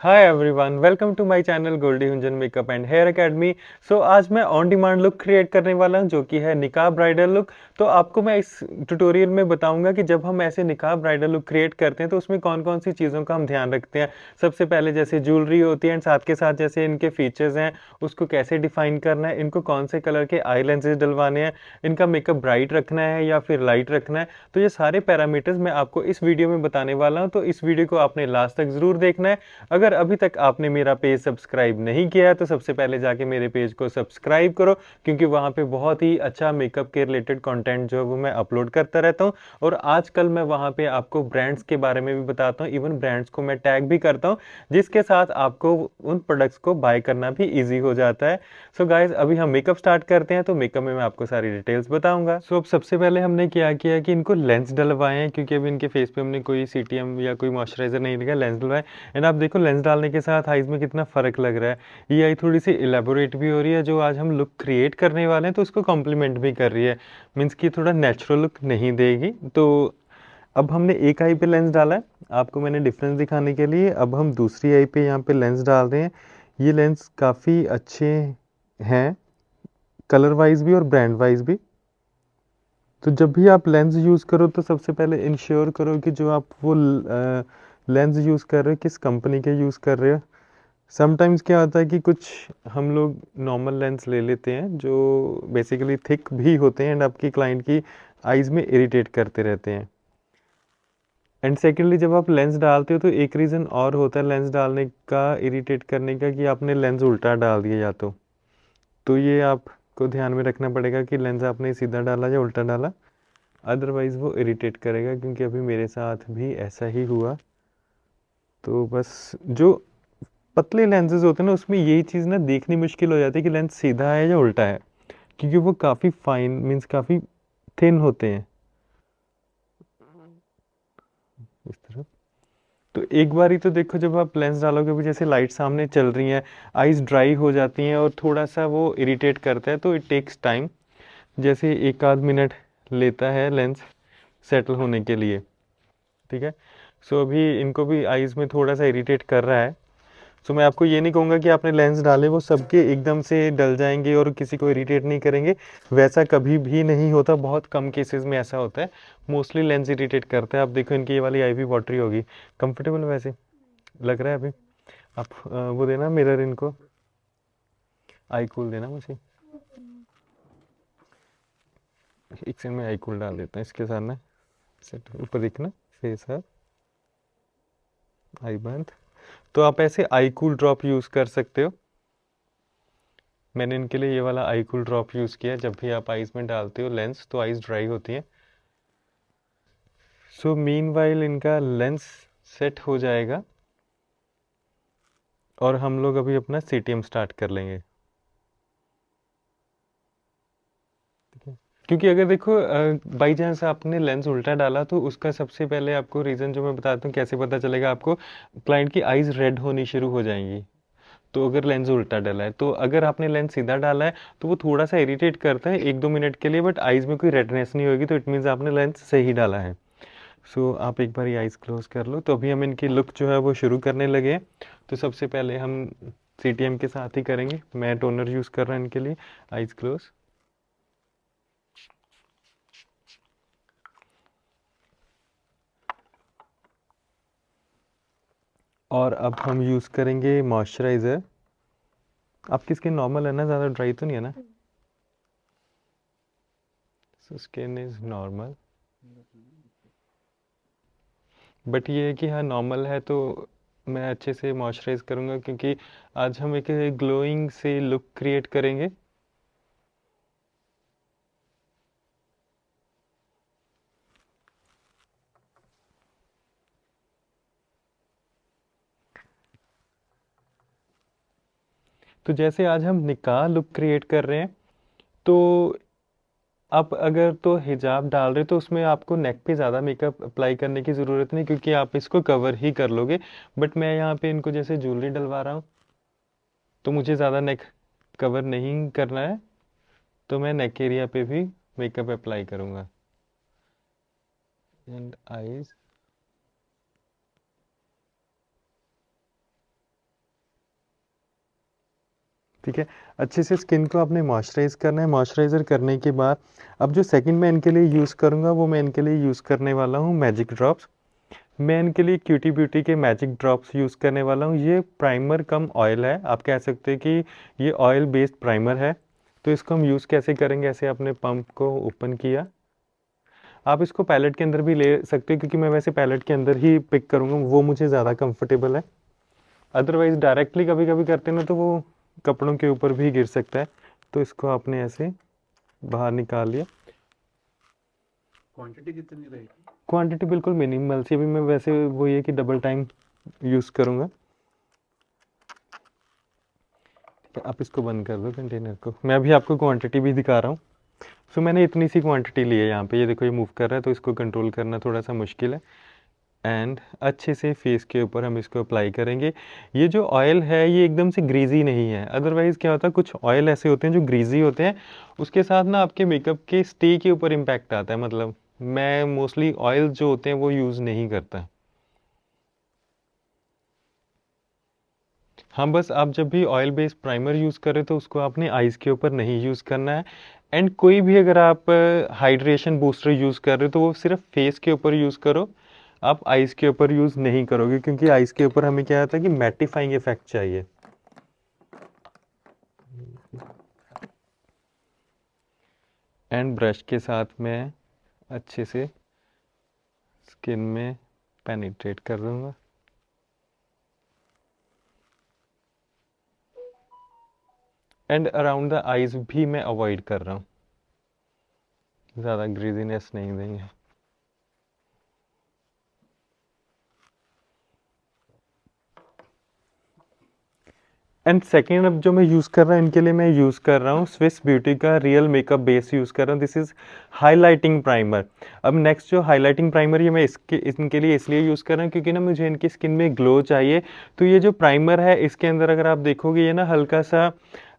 Hi everyone, welcome to my channel Goldie Hunjan makeup and hair academy. So आज मैं on demand look create करने वाला हूं जो कि है निकाब ब्राइडल लुक। तो आपको मैं इस ट्यूटोरियल में बताऊंगा कि जब हम ऐसे निकाब ब्राइडल लुक क्रिएट करते हैं तो उसमें कौन कौन सी चीज़ों का हम ध्यान रखते हैं। सबसे पहले जैसे ज्वेलरी होती है एंड साथ के साथ जैसे इनके फीचर्स हैं उसको कैसे डिफाइन करना है, इनको कौन से कलर के आई लेंसेज डलवाने हैं, इनका मेकअप ब्राइट रखना है या फिर लाइट रखना है। तो ये सारे पैरामीटर्स मैं आपको इस वीडियो में बताने वाला हूँ, तो इस वीडियो को आपने लास्ट तक ज़रूर देखना है। अगर अभी तक आपने मेरा पेज सब्सक्राइब नहीं किया है तो सबसे पहले जाके मेरे पेज को सब्सक्राइब करो, क्योंकि वहाँ पे बहुत ही अच्छा मेकअप के रिलेटेड कंटेंट जो है वो मैं अपलोड करता रहता हूँ। और आजकल मैं वहाँ पे आपको ब्रांड्स के बारे में भी बताता हूँ, इवन ब्रांड्स को मैं टैग भी करता हूँ, जिसके साथ आपको उन प्रोडक्ट्स को बाय करना भी ईजी हो जाता है। सो गाइज अभी हम मेकअप स्टार्ट करते हैं, तो मेकअप में मैं आपको सारी डिटेल्स बताऊंगा। सो अब सबसे पहले हमने क्या किया कि इनको लेंस डलवाए हैं, क्योंकि अभी इनके फेस पे हमने कोई सीटीएम या कोई मॉइस्चराइजर नहीं लगा, लेंस डलवाए। एंड आप देखो लेंस डालने के साथ आईज में कितना फ़र्क लग रहा है। ये आई थोड़ी सी इलेबोरेट भी हो रही है, जो आज हम लुक क्रिएट करने वाले हैं तो उसको कॉम्प्लीमेंट भी कर रही है। मीन्स कि थोड़ा नेचुरल लुक नहीं देगी। तो अब हमने एक आई पे लेंस डाला है, आपको मैंने डिफरेंस दिखाने के लिए। अब हम दूसरी आई पे यहाँ पे लेंस डाल रहे हैं। ये लेंस काफ़ी अच्छे हैं, कलर वाइज भी और ब्रांड वाइज भी। तो जब भी आप लेंस यूज़ करो तो सबसे पहले इंश्योर करो कि जो आप वो लेंस यूज़ कर रहे हो किस कंपनी के यूज़ कर रहे हो। समटाइम्स क्या होता है कि कुछ हम लोग नॉर्मल लेंस ले लेते हैं जो बेसिकली थिक भी होते हैं एंड आपकी क्लाइंट की आइज़ में इरिटेट करते रहते हैं। एंड सेकेंडली जब आप लेंस डालते हो तो एक रीज़न और होता है लेंस डालने का, इरिटेट करने का, कि आपने लेंस उल्टा डाल दिया या तो ये आपको ध्यान में रखना पड़ेगा कि लेंस आपने सीधा डाला या उल्टा डाला, अदरवाइज़ वो इरिटेट करेगा, क्योंकि अभी मेरे साथ भी ऐसा ही हुआ। तो बस जो पतले लेंसेज होते हैं ना उसमें यही चीज़ ना देखनी मुश्किल हो जाती है कि लेंस सीधा है या उल्टा है, क्योंकि वो काफ़ी फाइन मीन्स काफ़ी थिन होते हैं इस तरह। तो एक बार ही तो देखो, जब आप लेंस डालोगे भी जैसे लाइट सामने चल रही हैं, आइज़ ड्राई हो जाती हैं और थोड़ा सा वो इरिटेट करता है, तो इट टेक्स टाइम। जैसे एक आध मिनट लेता है लेंस सेटल होने के लिए, ठीक है। सो अभी इनको भी आइज़ में थोड़ा सा इरिटेट कर रहा है। सो मैं आपको ये नहीं कहूँगा कि आपने लेंस डाले वो सबके एकदम से डल जाएंगे और किसी को इरिटेट नहीं करेंगे, वैसा कभी भी नहीं होता, बहुत कम केसेस में ऐसा होता है। मोस्टली लेंस इरिटेट करता है। आप देखो इनकी ये वाली आई भी वाटरी होगी, कंफर्टेबल वैसे लग रहा है अभी। आप वो देना मिरर इनको, आई कूल देना मुझे, एक सेकंड में आई कूल डाल देता हूँ इसके साथ ना। सेट ऊपर दिखना, फेस है, आई बंद। तो आप ऐसे आई कूल ड्रॉप यूज़ कर सकते हो। मैंने इनके लिए ये वाला आई कूल ड्रॉप यूज़ किया। जब भी आप आइज़ में डालते हो लेंस तो आइज़ ड्राई होती हैं। सो मीनवाइल इनका लेंस सेट हो जाएगा और हम लोग अभी अपना सीटीएम स्टार्ट कर लेंगे, ठीक है। क्योंकि अगर देखो बाई चांस आपने लेंस उल्टा डाला तो उसका सबसे पहले आपको रीज़न जो मैं बताता हूँ कैसे पता चलेगा आपको, क्लाइंट की आइज़ रेड होनी शुरू हो जाएंगी। तो अगर लेंस उल्टा डाला है, तो अगर आपने लेंस सीधा डाला है तो वो थोड़ा सा इरिटेट करता है एक दो मिनट के लिए, बट आइज़ में कोई रेडनेस नहीं होगी, तो इट मीन्स आपने लेंस सही डाला है। सो आप एक बार ये आइज़ क्लोज कर लो। तो अभी हम इनकी लुक जो है वो शुरू करने लगे हैं। तो सबसे पहले हम सीटीएम के साथ ही करेंगे। मैं टोनर यूज़ कर रहा हूँ इनके लिए। Eyes close. और अब हम यूज़ करेंगे मॉइस्चराइज़र। आपकी स्किन नॉर्मल है ना, ज़्यादा ड्राई तो नहीं है ना? So skin is normal, but ये है कि हाँ नॉर्मल है तो मैं अच्छे से मॉइस्चराइज़ करूँगा, क्योंकि आज हम एक ग्लोइंग से लुक क्रिएट करेंगे। तो जैसे आज हम निकाह लुक क्रिएट कर रहे हैं, तो आप अगर तो हिजाब डाल रहे तो उसमें आपको नेक पे ज़्यादा मेकअप अप्लाई करने की ज़रूरत नहीं, क्योंकि आप इसको कवर ही कर लोगे। बट मैं यहाँ पे इनको जैसे ज्वेलरी डलवा रहा हूँ तो मुझे ज़्यादा नेक कवर नहीं करना है, तो मैं नेक एरिया पे भी मेकअप अप्लाई करूँगा। एंड आईज, ठीक है। अच्छे से स्किन को आपने मॉइस्चराइज करना है। मॉइस्चराइज़र करने के बाद अब जो सेकंड मैं इनके लिए यूज़ करूँगा वो मैं इनके लिए यूज़ करने वाला हूँ मैजिक ड्रॉप्स। मैं इनके लिए क्यूटी ब्यूटी के मैजिक ड्रॉप्स यूज़ करने वाला हूँ। ये प्राइमर कम ऑयल है, आप कह सकते हैं कि ये ऑयल बेस्ड प्राइमर है। तो इसको हम यूज़ कैसे करेंगे, ऐसे आपने पंप को ओपन किया, आप इसको पैलेट के अंदर भी ले सकते हो, क्योंकि मैं वैसे पैलेट के अंदर ही पिक करूँगा, वो मुझे ज़्यादा कंफर्टेबल है। अदरवाइज़ डायरेक्टली कभी कभी करते हैं ना तो वो कपड़ों के ऊपर भी गिर सकता है। तो इसको आपने ऐसे बाहर निकाल लिया। क्वांटिटी कितनी रहेगी? क्वांटिटी बिल्कुल मिनिमल सी, अभी मैं वैसे वो ये कि डबल टाइम यूज़ करूँगा। ठीक है, आप इसको बंद कर दो कंटेनर को। मैं अभी आपको क्वांटिटी भी दिखा रहा हूँ। सो मैंने इतनी सी क्वांटिटी ली है यहाँ पे, ये देखो ये मूव कर रहा है, तो इसको कंट्रोल करना थोड़ा सा मुश्किल है। एंड अच्छे से फेस के ऊपर हम इसको अप्लाई करेंगे। ये जो ऑयल है ये एकदम से ग्रीजी नहीं है। अदरवाइज़ क्या होता है, कुछ ऑयल ऐसे होते हैं जो ग्रीजी होते हैं, उसके साथ ना आपके मेकअप के स्टे के ऊपर इम्पैक्ट आता है। मतलब मैं मोस्टली ऑयल जो होते हैं वो यूज़ नहीं करता। हाँ, बस आप जब भी ऑयल बेस्ड प्राइमर यूज़ करें तो उसको आपने आइज़ के ऊपर नहीं यूज़ करना है। एंड कोई भी अगर आप हाइड्रेशन बूस्टर यूज़ कर रहे हो तो वो सिर्फ फेस के ऊपर यूज़ करो, आप आइज़ के ऊपर यूज़ नहीं करोगे, क्योंकि आइज़ के ऊपर हमें क्या आता है कि मैटिफाइंग इफेक्ट चाहिए। एंड ब्रश के साथ मैं अच्छे से स्किन में पेनिट्रेट कर दूंगा। एंड अराउंड द आइज़ भी मैं अवॉइड कर रहा हूँ, ज़्यादा ग्रीजीनेस नहीं देंगे। एंड सेकेंड अब जो मैं यूज़ कर रहा हूँ, इनके लिए मैं यूज़ कर रहा हूँ स्विस ब्यूटी का रियल मेकअप बेस यूज़ कर रहा हूँ। This is highlighting primer. अब नेक्स्ट जो हाईलाइटिंग प्राइमर, ये मैं इनके लिए इसलिए यूज़ कर रहा हूँ क्योंकि ना मुझे इनकी स्किन में ग्लो चाहिए। तो ये जो प्राइमर है इसके अंदर अगर आप देखोगे ये ना हल्का सा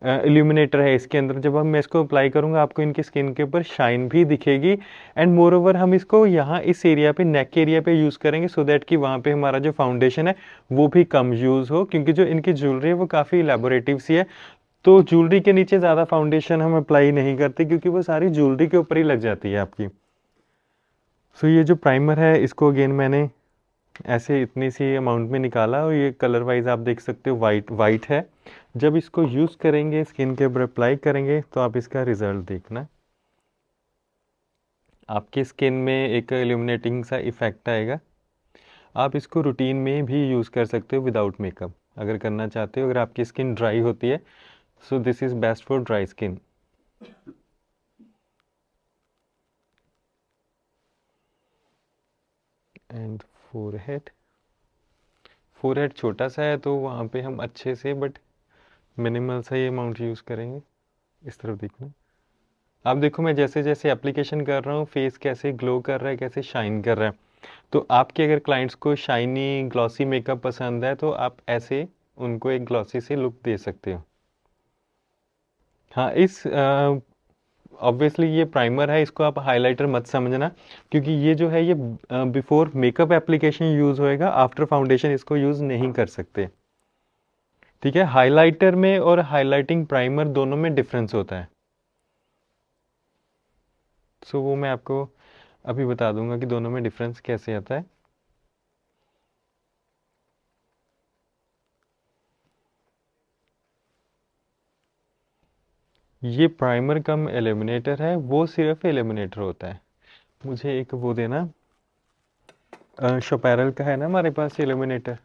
इल्यूमिनेटर है इसके अंदर। जब हम मैं इसको अप्लाई करूँगा आपको इनकी स्किन के ऊपर शाइन भी दिखेगी। एंड मोर ओवर हम इसको यहाँ इस एरिया पे, नेक एरिया पे यूज़ करेंगे, सो दैट कि वहाँ पे हमारा जो फाउंडेशन है वो भी कम यूज़ हो, क्योंकि जो इनकी ज्वेलरी है वो काफ़ी इलेबोरेटिव सी है। तो ज्वेलरी के नीचे ज़्यादा फाउंडेशन हम अप्लाई नहीं करते, क्योंकि वो सारी ज्वेलरी के ऊपर ही लग जाती है आपकी। सो ये जो प्राइमर है इसको अगेन मैंने ऐसे इतनी सी अमाउंट में निकाला, और ये कलर वाइज आप देख सकते हो वाइट वाइट है। जब इसको यूज़ करेंगे, स्किन के ऊपर अप्लाई करेंगे, तो आप इसका रिजल्ट देखना, आपकी स्किन में एक इल्यूमिनेटिंग सा इफेक्ट आएगा। आप इसको रूटीन में भी यूज़ कर सकते हो विदाउट मेकअप, अगर करना चाहते हो। अगर आपकी स्किन ड्राई होती है, so this is best for dry skin. And forehead, forehead छोटा सा है तो वहाँ पे हम अच्छे से बट मिनिमल सा ये अमाउंट यूज़ करेंगे। इस तरफ देखना, आप देखो मैं जैसे जैसे एप्लीकेशन कर रहा हूँ फेस कैसे ग्लो कर रहा है, कैसे शाइन कर रहा है। तो आपके अगर क्लाइंट्स को शाइनी ग्लॉसी मेकअप पसंद है तो आप ऐसे उनको एक ग्लॉसी से लुक दे सकते हो। हाँ, इस ऑब्वियसली ये प्राइमर है, इसको आप हाइलाइटर मत समझना, क्योंकि ये जो है ये बिफोर मेकअप एप्लीकेशन यूज़ होएगा, आफ्टर फाउंडेशन इसको यूज़ नहीं कर सकते। ठीक है, हाइलाइटर में और हाइलाइटिंग प्राइमर दोनों में डिफरेंस होता है। सो वो मैं आपको अभी बता दूंगा कि दोनों में डिफरेंस कैसे आता है। ये प्राइमर कम एलिमिनेटर है, वो सिर्फ एलिमिनेटर होता है। मुझे एक वो देना, शोपैरल का है ना हमारे पास एलिमिनेटर।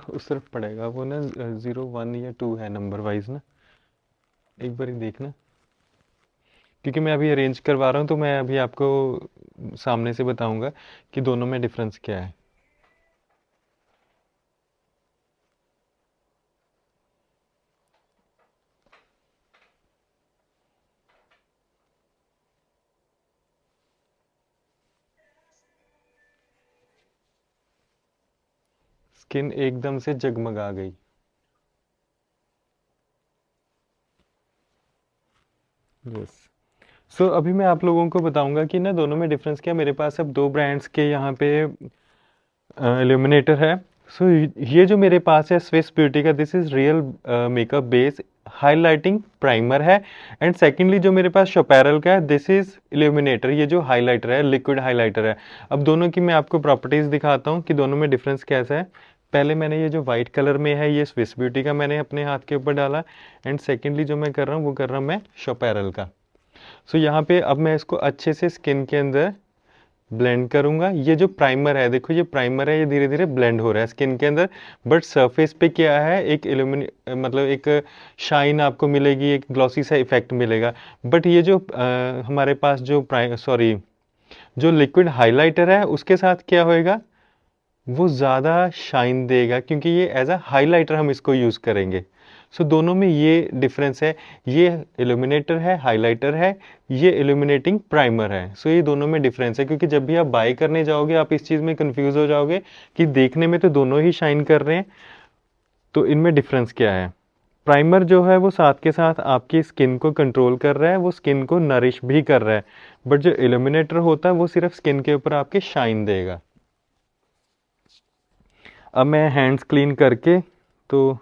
उस तरफ पड़ेगा वो ना, 01 या 2 है नंबर वाइज ना, एक बार ही देखना, क्योंकि मैं अभी अरेंज करवा रहा हूँ तो मैं अभी आपको सामने से बताऊंगा कि दोनों में डिफरेंस क्या है। स्किन एकदम से जगमगा गई। यस। सो अभी मैं आप लोगों को बताऊंगा कि ना दोनों में डिफरेंस क्या। मेरे पास अब दो ब्रांड्स के यहाँ पे इल्यूमिनेटर है। सो ये जो मेरे पास है स्विस ब्यूटी का, this is real makeup base highlighting primer है। एंड सेकेंडली जो मेरे पास शोपैरल का है, दिस इज़ इल्यूमिनेटर, ये जो हाइलाइटर है, लिक्विड हाइलाइटर है। अब दोनों की मैं आपको प्रॉपर्टीज़ दिखाता हूँ कि दोनों में डिफरेंस कैसा है। पहले मैंने ये जो वाइट कलर में है, ये स्विस ब्यूटी का मैंने अपने हाथ के ऊपर डाला। एंड सेकेंडली जो मैं कर रहा हूँ वो कर रहा हूँ मैं शोपैरल का। सो यहाँ पे अब मैं इसको अच्छे से स्किन के अंदर ब्लेंड करूंगा। ये जो प्राइमर है, देखो ये प्राइमर है, ये धीरे धीरे ब्लेंड हो रहा है स्किन के अंदर, बट सरफेस पे क्या है, एक मतलब एक शाइन आपको मिलेगी, एक ग्लॉसी सा इफेक्ट मिलेगा। बट ये जो हमारे पास जो जो लिक्विड हाइलाइटर है, उसके साथ क्या होएगा, वो ज़्यादा शाइन देगा, क्योंकि ये एज अ हाइलाइटर हम इसको यूज़ करेंगे। सो दोनों में ये डिफरेंस है, ये इल्यूमिनेटर है, हाइलाइटर है, ये इल्यूमिनेटिंग प्राइमर है। सो ये दोनों में डिफरेंस है, क्योंकि जब भी आप बाय करने जाओगे आप इस चीज़ में कंफ्यूज हो जाओगे कि देखने में तो दोनों ही शाइन कर रहे हैं, तो इनमें डिफरेंस क्या है। प्राइमर जो है वो साथ के साथ आपकी स्किन को कंट्रोल कर रहा है, वो स्किन को नरिश भी कर रहा है। बट जो इल्यूमिनेटर होता है वो सिर्फ स्किन के ऊपर आपके शाइन देगा। अब मैं हैंड्स क्लीन करके, तो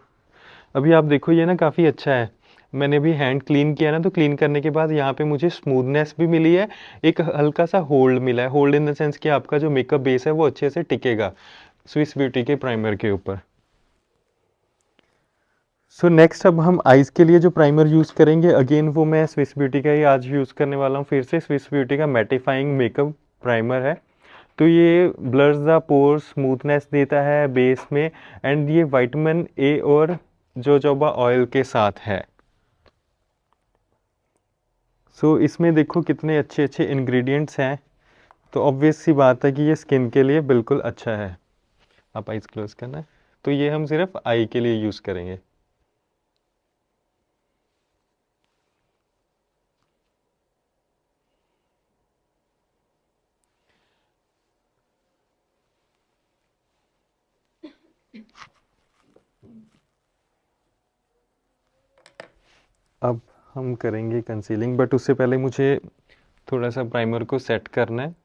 अभी आप देखो ये ना काफ़ी अच्छा है। मैंने भी हैंड क्लीन किया ना, तो क्लीन करने के बाद यहाँ पे मुझे स्मूथनेस भी मिली है, एक हल्का सा होल्ड मिला है। होल्ड इन द सेंस कि आपका जो मेकअप बेस है वो अच्छे से टिकेगा स्विस ब्यूटी के प्राइमर के ऊपर। सो नेक्स्ट अब हम आइज़ के लिए जो प्राइमर यूज़ करेंगे, अगेन वो मैं स्विस ब्यूटी का ही आज यूज़ करने वाला हूँ। फिर से स्विस ब्यूटी का मैटिफाइंग मेकअप प्राइमर है। तो ये ब्लर्स द पोर, स्मूथनेस देता है बेस में, एंड ये विटामिन ए और जोजोबा ऑयल के साथ है। सो इसमें देखो कितने अच्छे अच्छे इंग्रेडिएंट्स हैं, तो ऑब्वियस सी बात है कि ये स्किन के लिए बिल्कुल अच्छा है। आप आइज क्लोज करना है, तो ये हम सिर्फ आई के लिए यूज़ करेंगे। अब हम करेंगे कंसीलिंग, बट उससे पहले मुझे थोड़ा सा प्राइमर को सेट करना है।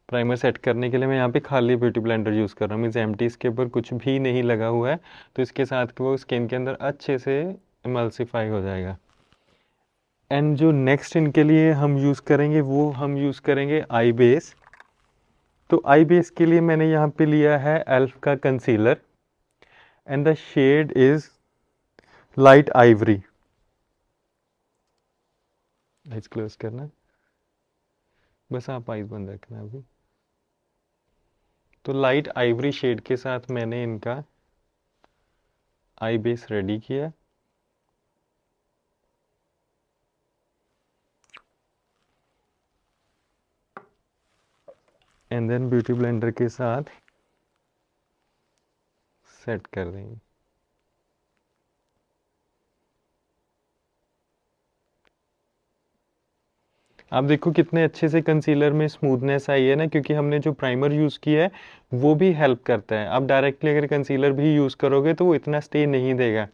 प्राइमर सेट करने के लिए मैं यहाँ पे खाली ब्यूटी ब्लेंडर यूज़ कर रहा हूँ, मीन्स एम्प्टी, इसके ऊपर कुछ भी नहीं लगा हुआ है, तो इसके साथ वो स्किन के अंदर अच्छे से इमल्सिफाई हो जाएगा। एंड जो नेक्स्ट इनके लिए हम यूज़ करेंगे वो हम यूज़ करेंगे आई बेस। तो आई बेस के लिए मैंने यहाँ पे लिया है एल्फ का concealer, and the shade is light ivory. Eyes close करना, बस आप आइज बंद रखना अभी। तो लाइट आइवरी शेड के साथ मैंने इनका आई बेस रेडी किया। एंड देन ब्यूटी ब्लेंडर के साथ सेट कर देंगे। आप देखो कितने अच्छे से कंसीलर में स्मूथनेस आई है ना, क्योंकि हमने जो प्राइमर यूज़ किया है वो भी हेल्प करता है। आप डायरेक्टली अगर कंसीलर भी यूज़ करोगे तो वो इतना स्टे नहीं देगा।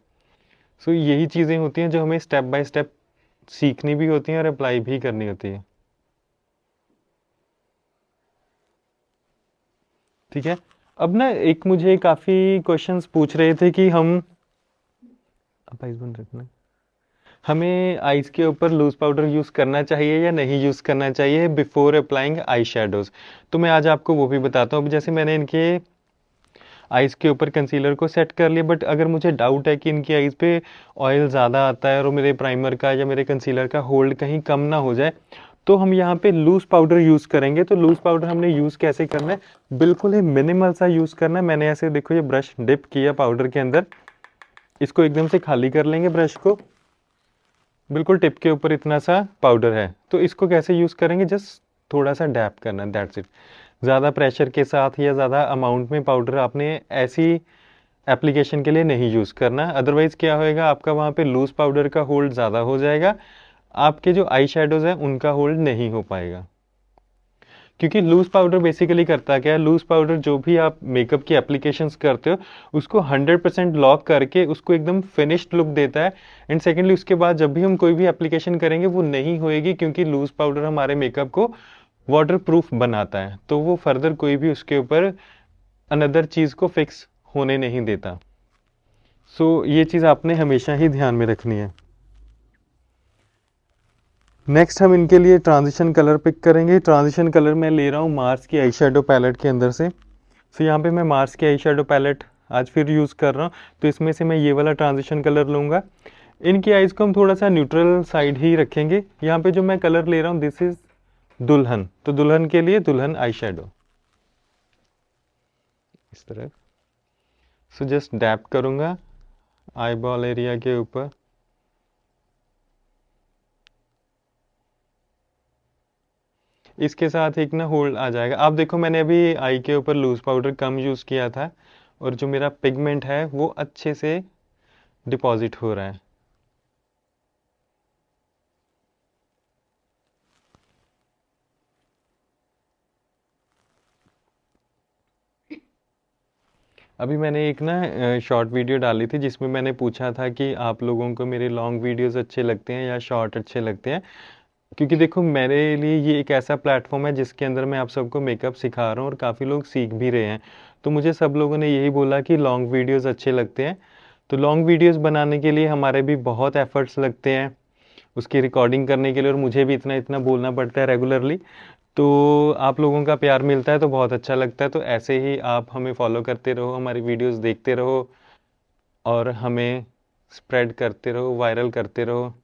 सो यही चीज़ें होती हैं जो हमें स्टेप बाय स्टेप सीखनी भी होती हैं और अप्लाई भी करनी होती है। ठीक है। अब ना एक मुझे काफ़ी क्वेश्चंस पूछ रहे थे कि हम, अब आइस बंद रखना, हमें आइज़ के ऊपर लूज पाउडर यूज़ करना चाहिए या नहीं यूज़ करना चाहिए बिफोर अप्लाइंग आई शेडोज़। तो मैं आज आपको वो भी बताता हूँ। अब जैसे मैंने इनके आइज़ के ऊपर कंसीलर को सेट कर लिया, बट अगर मुझे डाउट है कि इनकी आइज़ पे ऑयल ज़्यादा आता है और मेरे प्राइमर का या मेरे कंसीलर का होल्ड कहीं कम ना हो जाए, तो हम यहाँ पे लूज पाउडर यूज़ करेंगे। तो लूज पाउडर हमने यूज़ कैसे करना है, बिल्कुल ही मिनिमल सा यूज़ करना है। मैंने ऐसे देखो ये ब्रश डिप किया पाउडर के अंदर, इसको एकदम से खाली कर लेंगे ब्रश को, बिल्कुल टिप के ऊपर इतना सा पाउडर है। तो इसको कैसे यूज़ करेंगे, जस्ट थोड़ा सा डैप करना, दैट्स इट। ज़्यादा प्रेशर के साथ या ज़्यादा अमाउंट में पाउडर आपने ऐसी एप्लीकेशन के लिए नहीं यूज़ करना, अदरवाइज़ क्या होएगा, आपका वहाँ पे लूज़ पाउडर का होल्ड ज़्यादा हो जाएगा, आपके जो आई शेडोज़ हैं उनका होल्ड नहीं हो पाएगा। क्योंकि लूज़ पाउडर बेसिकली करता क्या है, लूज़ पाउडर जो भी आप मेकअप की एप्लीकेशंस करते हो उसको 100% लॉक करके उसको एकदम फिनिश्ड लुक देता है। एंड सेकेंडली उसके बाद जब भी हम कोई भी एप्लीकेशन करेंगे वो नहीं होएगी, क्योंकि लूज़ पाउडर हमारे मेकअप को वाटर प्रूफ बनाता है, तो वो फर्दर कोई भी उसके ऊपर अनदर चीज़ को फिक्स होने नहीं देता। सो ये चीज़ आपने हमेशा ही ध्यान में रखनी है। नेक्स्ट हम इनके लिए ट्रांजिशन कलर पिक करेंगे। ट्रांजिशन कलर मैं ले रहा हूँ मार्स की आई शेडो पैलेट के अंदर से। सो यहाँ पे मैं मार्स की आई शेडो पैलेट आज फिर यूज़ कर रहा हूँ, तो इसमें से मैं ये वाला ट्रांजिशन कलर लूँगा। इनकी आइज़ को हम थोड़ा सा न्यूट्रल साइड ही रखेंगे। यहाँ पे जो मैं कलर ले रहा हूँ दिस इज़ दुल्हन, तो दुल्हन के लिए दुल्हन आई शेडो इस तरह। सो जस्ट डैप करूँगा आई बॉल एरिया के ऊपर। इसके साथ एक ना होल्ड आ जाएगा। आप देखो मैंने अभी आई के ऊपर लूज पाउडर कम यूज़ किया था और जो मेरा पिगमेंट है वो अच्छे से डिपॉजिट हो रहा है। अभी मैंने एक ना शॉर्ट वीडियो डाली थी जिसमें मैंने पूछा था कि आप लोगों को मेरे लॉन्ग वीडियोस अच्छे लगते हैं या शॉर्ट अच्छे लगते हैं, क्योंकि देखो मेरे लिए ये एक ऐसा प्लेटफॉर्म है जिसके अंदर मैं आप सबको मेकअप सिखा रहा हूँ और काफ़ी लोग सीख भी रहे हैं। तो मुझे सब लोगों ने यही बोला कि लॉन्ग वीडियोस अच्छे लगते हैं। तो लॉन्ग वीडियोस बनाने के लिए हमारे भी बहुत एफर्ट्स लगते हैं उसकी रिकॉर्डिंग करने के लिए, और मुझे भी इतना इतना बोलना पड़ता है रेगुलरली। तो आप लोगों का प्यार मिलता है तो बहुत अच्छा लगता है। तो ऐसे ही आप हमें फॉलो करते रहो, हमारी वीडियोस देखते रहो और हमें स्प्रेड करते रहो, वायरल करते रहो।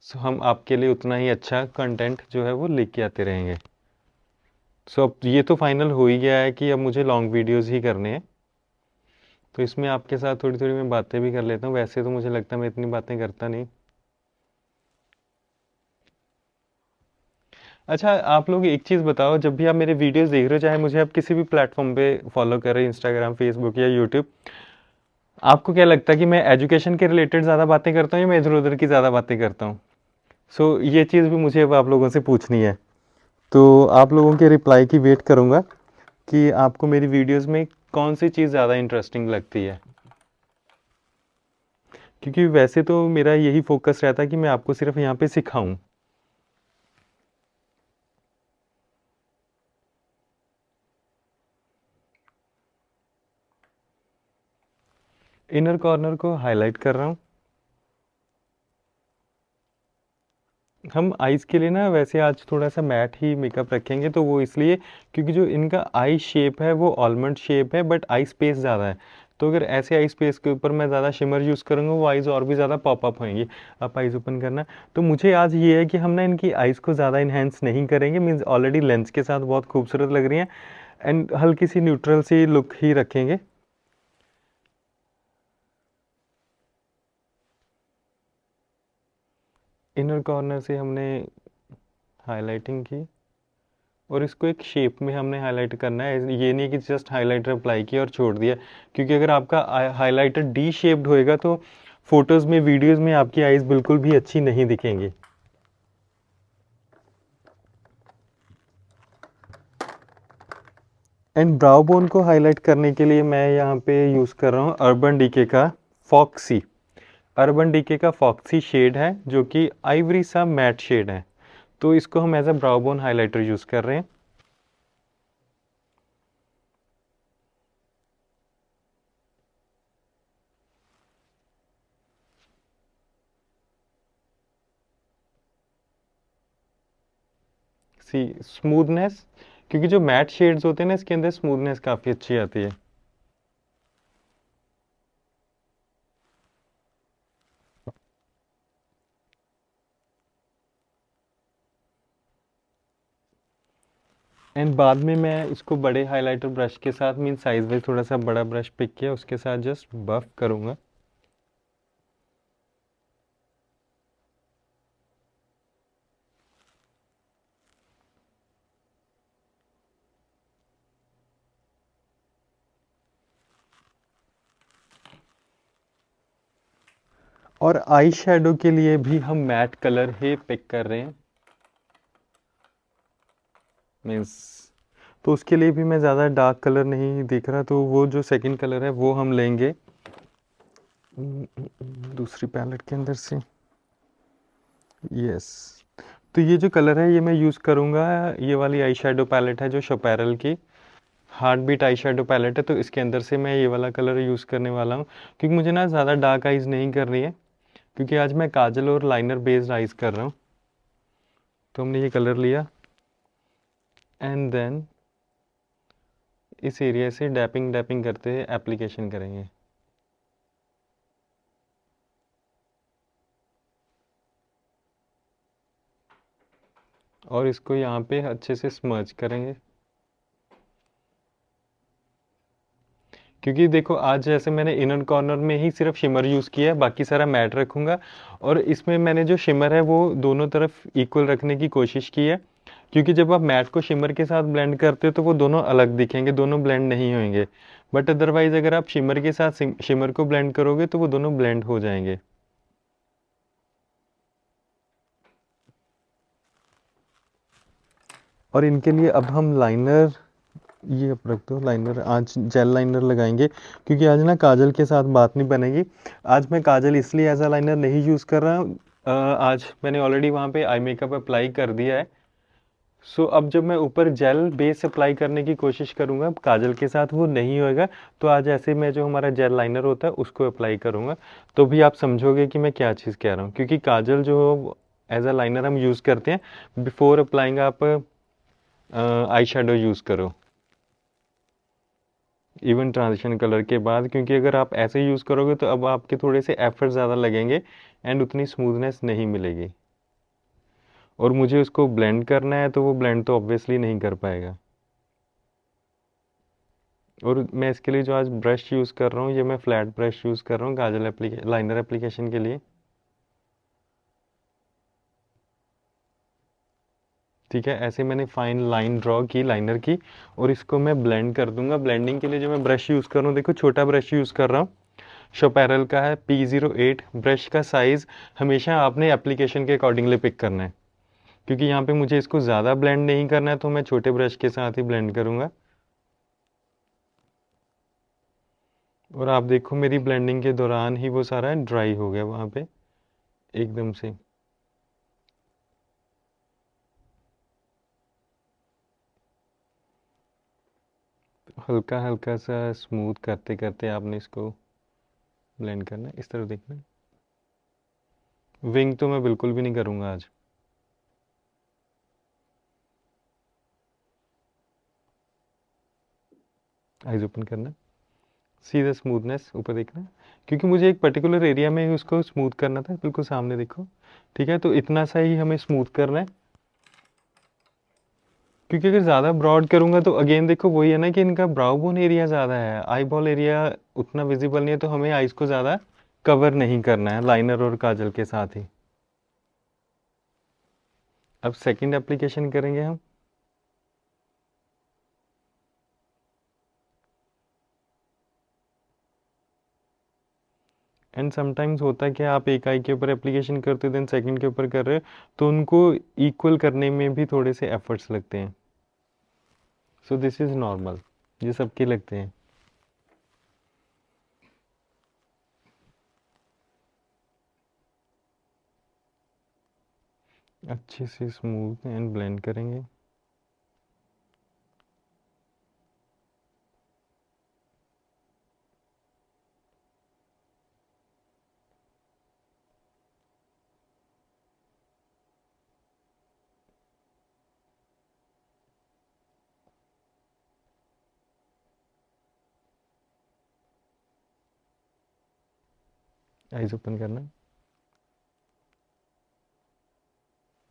सो हम आपके लिए उतना ही अच्छा कंटेंट जो है वो लेके आते रहेंगे। सो अब ये तो फाइनल हो ही गया है कि अब मुझे लॉन्ग वीडियोस ही करने हैं। तो इसमें आपके साथ थोड़ी थोड़ी मैं बातें भी कर लेता हूँ। वैसे तो मुझे लगता है मैं इतनी बातें करता नहीं। अच्छा आप लोग एक चीज़ बताओ, जब भी आप मेरे वीडियोस देख रहे हो, चाहे मुझे आप किसी भी प्लेटफॉर्म पे फॉलो कर रहे हो, इंस्टाग्राम, फेसबुक या यूट्यूब, आपको क्या लगता है कि मैं एजुकेशन के रिलेटेड ज़्यादा बातें करता हूँ या मैं इधर उधर की ज़्यादा बातें करता हूँ? सो ये चीज़ भी मुझे अब आप लोगों से पूछनी है। तो आप लोगों के रिप्लाई की वेट करूँगा कि आपको मेरी वीडियोस में कौन सी चीज़ ज़्यादा इंटरेस्टिंग लगती है, क्योंकि वैसे तो मेरा यही फोकस रहता है कि मैं आपको सिर्फ यहाँ पे सिखाऊं। इनर कॉर्नर को हाईलाइट कर रहा हूँ। हम आईज़ के लिए ना वैसे आज थोड़ा सा मैट ही मेकअप रखेंगे, तो वो इसलिए क्योंकि जो इनका आई शेप है वो ऑलमंड शेप है, बट आई स्पेस ज़्यादा है। तो अगर ऐसे आई स्पेस के ऊपर मैं ज़्यादा शिमर यूज़ करूँगा वो आईज़ और भी ज़्यादा पॉपअप होंगी। आप आईज़ ओपन करना। तो मुझे आज ये है कि हम ना इनकी आईज़ को ज़्यादा इन्हेंस नहीं करेंगे, मीन्स ऑलरेडी लेंस के साथ बहुत खूबसूरत लग रही हैं, एंड हल्की सी न्यूट्रल सी लुक ही रखेंगे। इनर कॉर्नर से हमने हाइलाइटिंग की और इसको एक शेप में हमने हाईलाइट करना है। ये नहीं कि जस्ट हाइलाइटर अप्लाई किया और छोड़ दिया, क्योंकि अगर आपका हाइलाइटर डी शेप्ड होएगा तो फोटोज़ में, वीडियोज़ में आपकी आईज़ बिल्कुल भी अच्छी नहीं दिखेंगी। एंड ब्राउ बोन को हाईलाइट करने के लिए मैं यहाँ पे यूज़ कर रहा हूँ अर्बन डीके का फॉक्सी। अर्बन डीके का फॉक्सी शेड है जो कि आइवरी सा मैट शेड है, तो इसको हम as a brow bone highlighter use कर रहे हैं। सी स्मूथनेस, क्योंकि जो मैट शेड्स होते हैं ना इसके अंदर स्मूथनेस काफ़ी अच्छी आती है। एंड बाद में मैं इसको बड़े हाइलाइटर ब्रश के साथ, मीन साइज वाइज थोड़ा सा बड़ा ब्रश पिक किया, उसके साथ जस्ट बफ करूँगा। और आई शेडो के लिए भी हम मैट कलर ही पिक कर रहे हैं, मीन्स तो उसके लिए भी मैं ज़्यादा डार्क कलर नहीं दिख रहा, तो वो जो सेकंड कलर है वो हम लेंगे दूसरी पैलेट के अंदर से। यस, तो ये जो कलर है ये मैं यूज़ करूँगा, ये वाली आई शेडो पैलेट है जो शोपैरल की heart beat eye shadow palette है, तो इसके अंदर से मैं ये वाला कलर यूज़ करने वाला हूँ, क्योंकि मुझे ना ज़्यादा डार्क आइज़ नहीं करनी है, क्योंकि आज मैं काजल और लाइनर बेस्ड आइज़ कर रहा हूँ। तो हमने ये कलर लिया एंड देन इस एरिया से डैपिंग डैपिंग करते हुए एप्लीकेशन करेंगे। और इसको यहाँ पे अच्छे से स्मर्ज करेंगे, क्योंकि देखो आज जैसे मैंने इनर कॉर्नर में ही सिर्फ शिमर यूज़ किया है, बाकी सारा मैट रखूँगा। और इसमें मैंने जो शिमर है वो दोनों तरफ इक्वल रखने की कोशिश की है, क्योंकि जब आप मैट को शिमर के साथ ब्लेंड करते हो तो वो दोनों अलग दिखेंगे, दोनों ब्लेंड नहीं होंगे। बट अदरवाइज़ अगर आप शिमर के साथ शिमर को ब्लेंड करोगे तो वो दोनों ब्लेंड हो जाएंगे। और इनके लिए अब हम लाइनर, ये अब रख दो लाइनर, आज जेल लाइनर लगाएंगे, क्योंकि आज ना काजल के साथ बात नहीं बनेगी। आज मैं काजल इसलिए एज अ लाइनर नहीं यूज़ कर रहा हूँ, आज मैंने ऑलरेडी वहाँ पे आई मेकअप अप्लाई कर दिया है। सो अब जब मैं ऊपर जेल बेस अप्लाई करने की कोशिश करूँगा काजल के साथ, वो नहीं होएगा। तो आज ऐसे मैं जो हमारा जेल लाइनर होता है उसको अप्लाई करूँगा, तो भी आप समझोगे कि मैं क्या चीज़ कह रहा हूँ, क्योंकि काजल जो एज अ लाइनर हम यूज़ करते हैं, बिफोर अप्लाइंग आप आई शेडो यूज़ करो, इवन ट्रांजिशन कलर के बाद, क्योंकि अगर आप ऐसे यूज़ करोगे तो अब आपके थोड़े से एफर्ट ज़्यादा लगेंगे एंड उतनी स्मूथनेस नहीं मिलेगी। और मुझे उसको ब्लेंड करना है तो वो ब्लेंड तो ऑब्वियसली नहीं कर पाएगा। और मैं इसके लिए जो आज ब्रश यूज़ कर रहा हूँ, ये मैं फ्लैट ब्रश यूज़ कर रहा हूँ काजल लाइनर एप्लीकेशन के लिए। ठीक है, ऐसे मैंने फाइन लाइन ड्रॉ की लाइनर की, और इसको मैं ब्लेंड कर दूंगा। ब्लेंडिंग के लिए जो मैं ब्रश यूज़ कर रहा हूँ, देखो छोटा ब्रश यूज़ कर रहा हूँ, शोपैरल का है P08। ब्रश का साइज़ हमेशा आपने एप्लीकेशन के अकॉर्डिंगली पिक करना है, क्योंकि यहाँ पे मुझे इसको ज़्यादा ब्लेंड नहीं करना है, तो मैं छोटे ब्रश के साथ ही ब्लेंड करूँगा। और आप देखो मेरी ब्लेंडिंग के दौरान ही वो सारा ड्राई हो गया वहाँ पे एकदम से। हल्का हल्का सा स्मूथ करते करते आपने इसको ब्लेंड करना है, इस तरह देखना है। विंग तो मैं बिल्कुल भी नहीं करूँगा आज। आइज ओपन करना, सीधा स्मूथनेस ऊपर देखना है, क्योंकि मुझे एक पर्टिकुलर एरिया में ही उसको स्मूथ करना था। बिल्कुल सामने देखो, ठीक है, तो इतना सा ही हमें स्मूथ करना है, क्योंकि अगर ज़्यादा ब्रॉड करूँगा तो अगेन देखो वही है ना कि इनका ब्राउ बोन एरिया ज़्यादा है, आई बॉल एरिया उतना विजिबल नहीं है, तो हमें आइज़ को ज़्यादा कवर नहीं करना है लाइनर और काजल के साथ ही। अब सेकंड एप्लीकेशन करेंगे हम। एंड समटाइम्स होता है कि आप एक आई के ऊपर एप्लीकेशन करते हो देन सेकंड के ऊपर कर रहे हो, तो उनको इक्वल करने में भी थोड़े से एफर्ट्स लगते हैं। सो दिस इज़ नॉर्मल, ये सबके लगते हैं। अच्छे से स्मूथ एंड ब्लेंड करेंगे। आइज ओपन करना,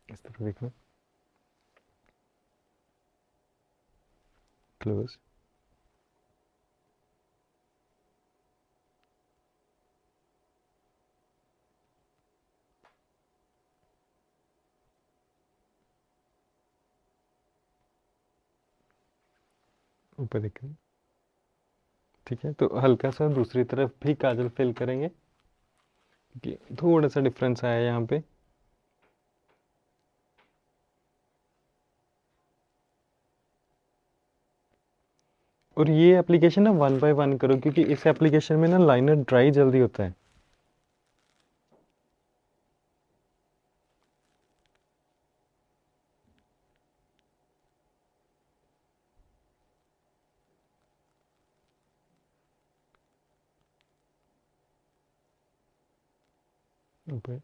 इस तरह देखना, क्लोज। ऊपर देखना, ठीक है, तो हल्का सा दूसरी तरफ भी काजल फिल करेंगे, कि थोड़ा सा डिफरेंस आया यहाँ पे। और ये एप्लीकेशन ना 1 बाय 1 करो, क्योंकि इस एप्लीकेशन में ना लाइनर ड्राई जल्दी होता है। ऊपर।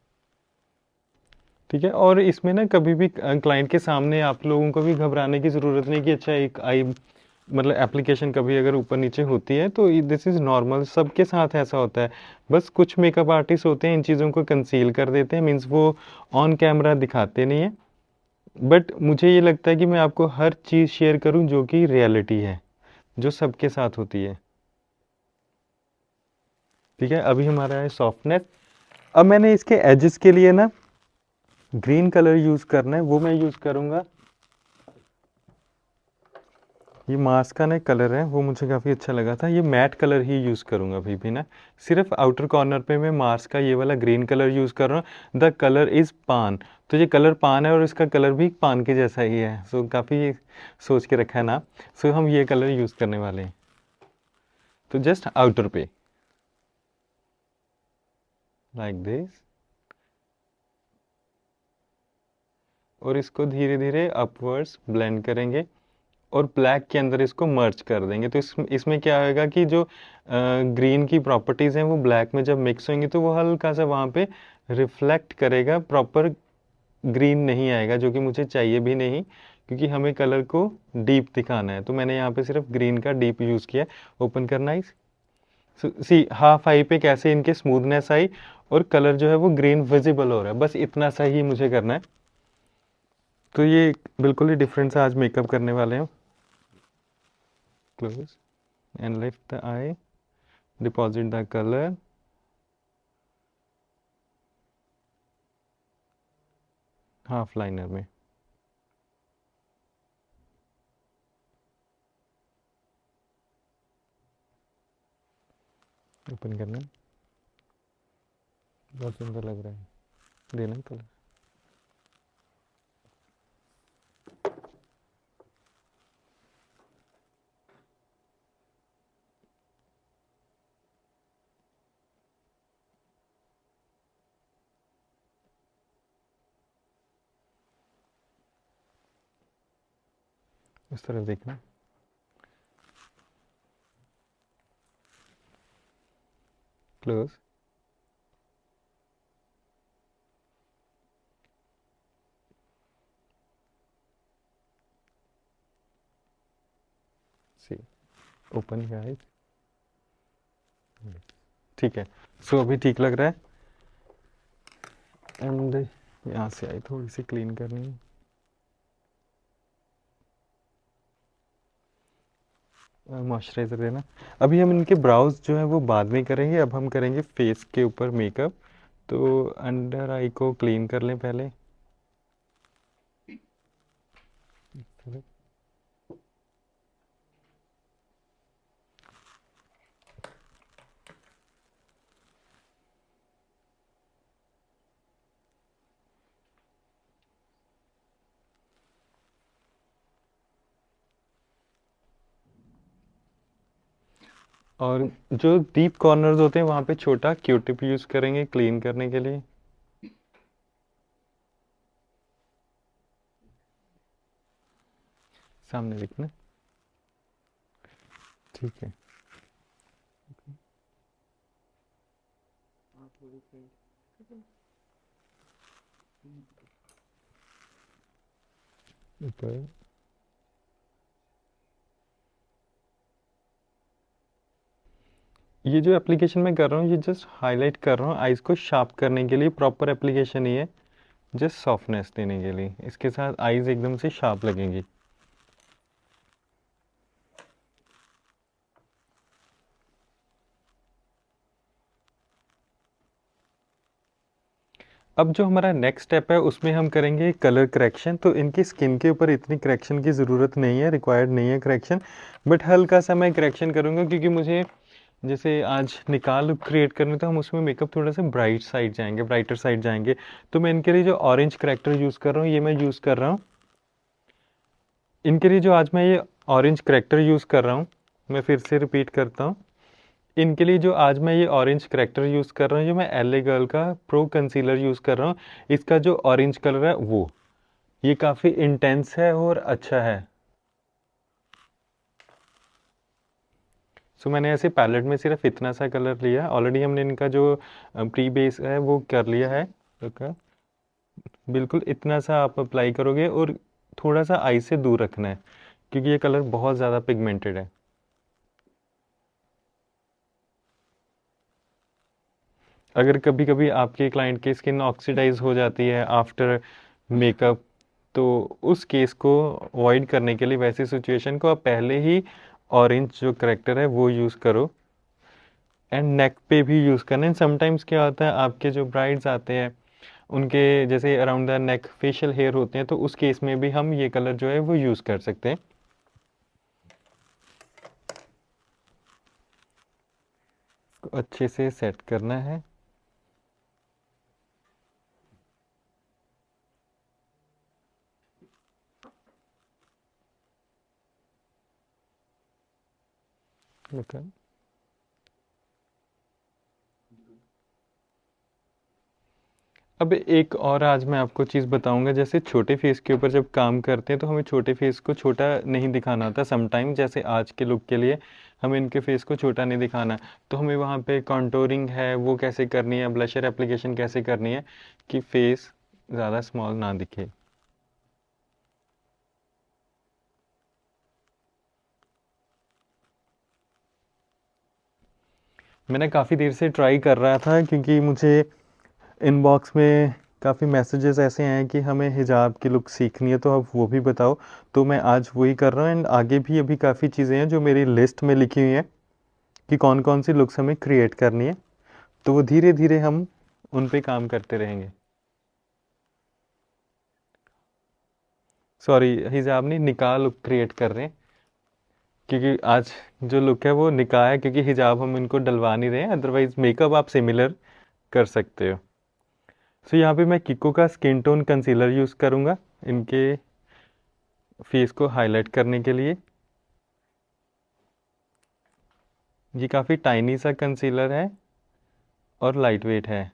ठीक है, और इसमें ना कभी भी क्लाइंट के सामने आप लोगों को भी घबराने की ज़रूरत नहीं कि अच्छा एक आई मतलब एप्लीकेशन कभी अगर ऊपर नीचे होती है तो दिस इज़ नॉर्मल, सबके साथ ऐसा होता है। बस कुछ मेकअप आर्टिस्ट होते हैं इन चीज़ों को कंसील कर देते हैं, मीन्स वो ऑन कैमरा दिखाते नहीं है। बट मुझे ये लगता है कि मैं आपको हर चीज़ शेयर करूं जो कि रियलिटी है, जो सबके साथ होती है। ठीक है, अभी हमारा है सॉफ्टनेस। अब मैंने इसके एजेस के लिए ना ग्रीन कलर यूज़ करना है, वो मैं यूज़ करूँगा। ये मार्स का ना कलर है, वो मुझे काफ़ी अच्छा लगा था। ये मैट कलर ही यूज़ करूँगा अभी भी ना। सिर्फ आउटर कॉर्नर पे मैं मार्स का ये वाला ग्रीन कलर यूज़ कर रहा हूँ। द कलर इज़ पान। तो ये कलर पान है और इसका कलर भी पान के जैसा ही है। सो काफ़ी सोच के रखा है ना। सो हम ये कलर यूज़ करने वाले हैं। तो जस्ट आउटर पे लाइक दिस, और इसको धीरे धीरे अपवर्ड्स ब्लेंड करेंगे और ब्लैक के अंदर इसको मर्ज कर देंगे। तो इसमें क्या होगा कि जो ग्रीन की प्रॉपर्टीज़ हैं वो ब्लैक में जब मिक्स होंगी तो वो हल्का सा वहाँ पे रिफ्लेक्ट करेगा, प्रॉपर ग्रीन नहीं आएगा, जो कि मुझे चाहिए भी नहीं क्योंकि हमें कलर को डीप दिखाना है। तो मैंने यहाँ पे सिर्फ ग्रीन का डीप यूज़ किया। ओपन करना है, सी हाफ आई पे कैसे इनके स्मूथनेस आई और कलर जो है वो ग्रीन विजिबल हो रहा है, बस इतना सा ही मुझे करना है। तो ये बिल्कुल ही डिफरेंट सा आज मेकअप करने वाले हैं। Close and lift the eye, deposit the color, half liner में। ओपन करना, बहुत सुंदर लग रहा है, देना कलर। इस तरफ देखना। Close, see, open your eyes. ठीक है, सो अभी ठीक लग रहा है। एंड यहाँ से आई थोड़ी सी क्लीन करनी है। मॉइस्चराइज़र देना। अभी हम इनके ब्राउज जो है वो बाद में करेंगे, अब हम करेंगे फेस के ऊपर मेकअप। तो अंडर आई को क्लीन कर लें पहले। और जो डीप कॉर्नर्स होते हैं वहाँ पे छोटा क्यूटिप यूज़ करेंगे क्लीन करने के लिए। सामने देखना। ठीक है, ऊपर। ये जो एप्लीकेशन मैं कर रहा हूँ ये जस्ट हाईलाइट कर रहा हूँ, आइज़ को शार्प करने के लिए। प्रॉपर एप्लीकेशन ही है, जस्ट सॉफ्टनेस देने के लिए। इसके साथ आइज़ एकदम से शार्प लगेंगी। अब जो हमारा नेक्स्ट स्टेप है उसमें हम करेंगे कलर करेक्शन। तो इनकी स्किन के ऊपर इतनी करेक्शन की ज़रूरत नहीं है, रिक्वायर्ड नहीं है करेक्शन, बट हल्का सा मैं करेक्शन करूँगा क्योंकि मुझे जैसे आज निकाल लुक क्रिएट करने, तो हम उसमें मेकअप थोड़ा सा ब्राइट साइड जाएंगे, ब्राइटर साइड जाएंगे। तो मैं इनके लिए जो ऑरेंज करेक्टर यूज़ कर रहा हूँ ये मैं यूज़ कर रहा हूँ। इनके लिए जो आज मैं ये ऑरेंज करेक्टर यूज़ कर रहा हूँ, मैं फिर से रिपीट करता हूँ। इनके लिए जो आज मैं ये ऑरेंज करेक्टर यूज़ कर रहा हूँ, जो मैं एलए गर्ल का प्रो कंसीलर यूज़ कर रहा हूँ, इसका जो ऑरेंज कलर है वो ये काफ़ी इंटेंस है और अच्छा है। सो मैंने ऐसे पैलेट में सिर्फ इतना सा कलर लिया। ऑलरेडी हमने इनका जो प्री बेस है वो कर लिया है। ओके, बिल्कुल इतना सा आप अप्लाई करोगे और थोड़ा सा आई से दूर रखना है क्योंकि ये कलर बहुत ज़्यादा पिगमेंटेड है। अगर कभी कभी आपके क्लाइंट की स्किन ऑक्सीडाइज हो जाती है आफ्टर मेकअप, तो उस केस को अवॉइड करने के लिए वैसी सिचुएशन को आप पहले ही ऑरेंज जो करेक्टर है वो यूज़ करो। एंड नेक पे भी यूज़ करना है। समटाइम्स क्या होता है, आपके जो ब्राइड्स आते हैं उनके जैसे around the neck facial hair होते हैं, तो उस केस में भी हम ये कलर जो है वो यूज़ कर सकते हैं। अच्छे से सेट करना है। ओके, अब एक और आज मैं आपको चीज़ बताऊंगा। जैसे छोटे फेस के ऊपर जब काम करते हैं तो हमें छोटे फेस को छोटा नहीं दिखाना होता। समटाइम जैसे आज के लुक के लिए हमें इनके फेस को छोटा नहीं दिखाना, तो हमें वहाँ पे कॉन्टोरिंग है वो कैसे करनी है, ब्लशर एप्लीकेशन कैसे करनी है कि फेस ज़्यादा स्मॉल ना दिखे। मैंने काफ़ी देर से ट्राई कर रहा था क्योंकि मुझे इनबॉक्स में काफ़ी मैसेजेस ऐसे हैं कि हमें हिजाब की लुक सीखनी है, तो आप वो भी बताओ। तो मैं आज वही कर रहा हूँ। एंड आगे भी अभी काफ़ी चीज़ें हैं जो मेरी लिस्ट में लिखी हुई हैं कि कौन कौन सी लुक्स हमें क्रिएट करनी है, तो वो धीरे धीरे हम उन पे काम करते रहेंगे। सॉरी, हिजाब नहीं, निकाह लुक क्रिएट कर रहे हैं क्योंकि आज जो लुक है वो निकाह है, क्योंकि हिजाब हम इनको डलवा नहीं रहे हैं। अदरवाइज मेकअप आप सिमिलर कर सकते हो। सो यहाँ पे मैं किको का स्किन टोन कंसीलर यूज़ करूँगा इनके फेस को हाईलाइट करने के लिए। ये काफ़ी टाइनी सा कंसीलर है और लाइट वेट है।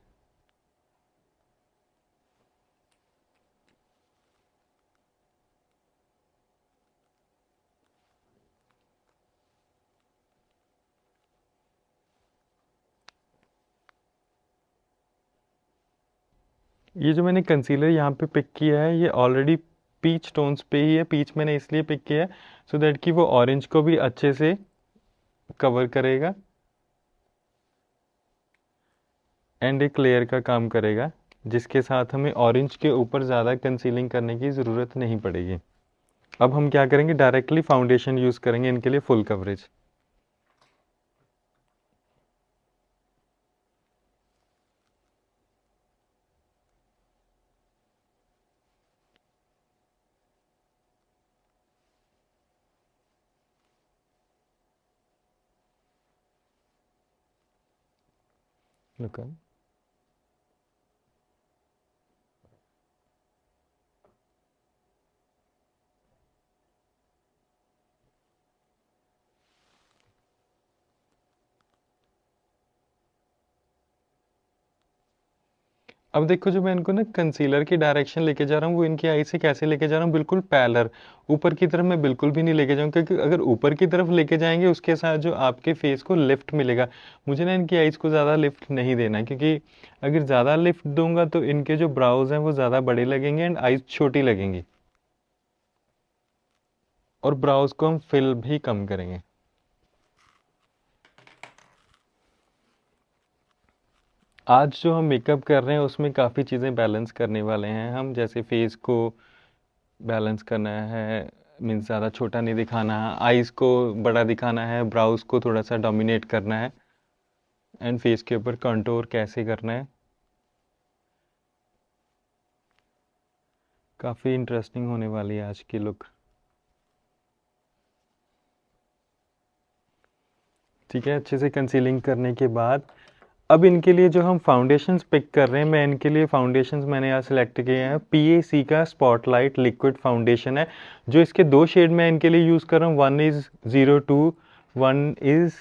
ये जो मैंने कंसीलर यहाँ पे पिक किया है ये ऑलरेडी पीच टोन्स पे ही है। पीच मैंने इसलिए पिक किया है सो दैट कि वो ऑरेंज को भी अच्छे से कवर करेगा एंड एक लेयर का काम करेगा, जिसके साथ हमें ऑरेंज के ऊपर ज़्यादा कंसीलिंग करने की ज़रूरत नहीं पड़ेगी। अब हम क्या करेंगे, डायरेक्टली फाउंडेशन यूज़ करेंगे इनके लिए फुल कवरेज। ओके, अब देखो जो मैं इनको ना कंसीलर की डायरेक्शन लेके जा रहा हूँ वो इनकी आई से कैसे लेके जा रहा हूँ, बिल्कुल पैरेलल। ऊपर की तरफ मैं बिल्कुल भी नहीं लेके जाऊँ, क्योंकि अगर ऊपर की तरफ लेके जाएंगे उसके साथ जो आपके फेस को लिफ्ट मिलेगा। मुझे ना इनकी आईज को ज़्यादा लिफ्ट नहीं देना, क्योंकि अगर ज़्यादा लिफ्ट दूंगा तो इनके जो ब्राउज हैं वो ज़्यादा बड़े लगेंगे एंड आईज छोटी लगेंगी, और ब्राउज को हम फिल भी कम करेंगे। आज जो हम मेकअप कर रहे हैं उसमें काफ़ी चीज़ें बैलेंस करने वाले हैं हम, जैसे फेस को बैलेंस करना है, मीन्स ज़्यादा छोटा नहीं दिखाना है, आईज़ को बड़ा दिखाना है, ब्राउज को थोड़ा सा डोमिनेट करना है, एंड फेस के ऊपर कंटूर कैसे करना है। काफ़ी इंटरेस्टिंग होने वाली है आज की लुक। ठीक है, अच्छे से कंसीलिंग करने के बाद अब इनके लिए जो हम फाउंडेशंस पिक कर रहे हैं, मैं इनके लिए फाउंडेशंस मैंने यहाँ सेलेक्ट किए हैं। PAC का स्पॉटलाइट लिक्विड फाउंडेशन है, जो इसके दो शेड मैं इनके लिए यूज़ कर रहा हूँ। 1 इज़ 02, 1 इज़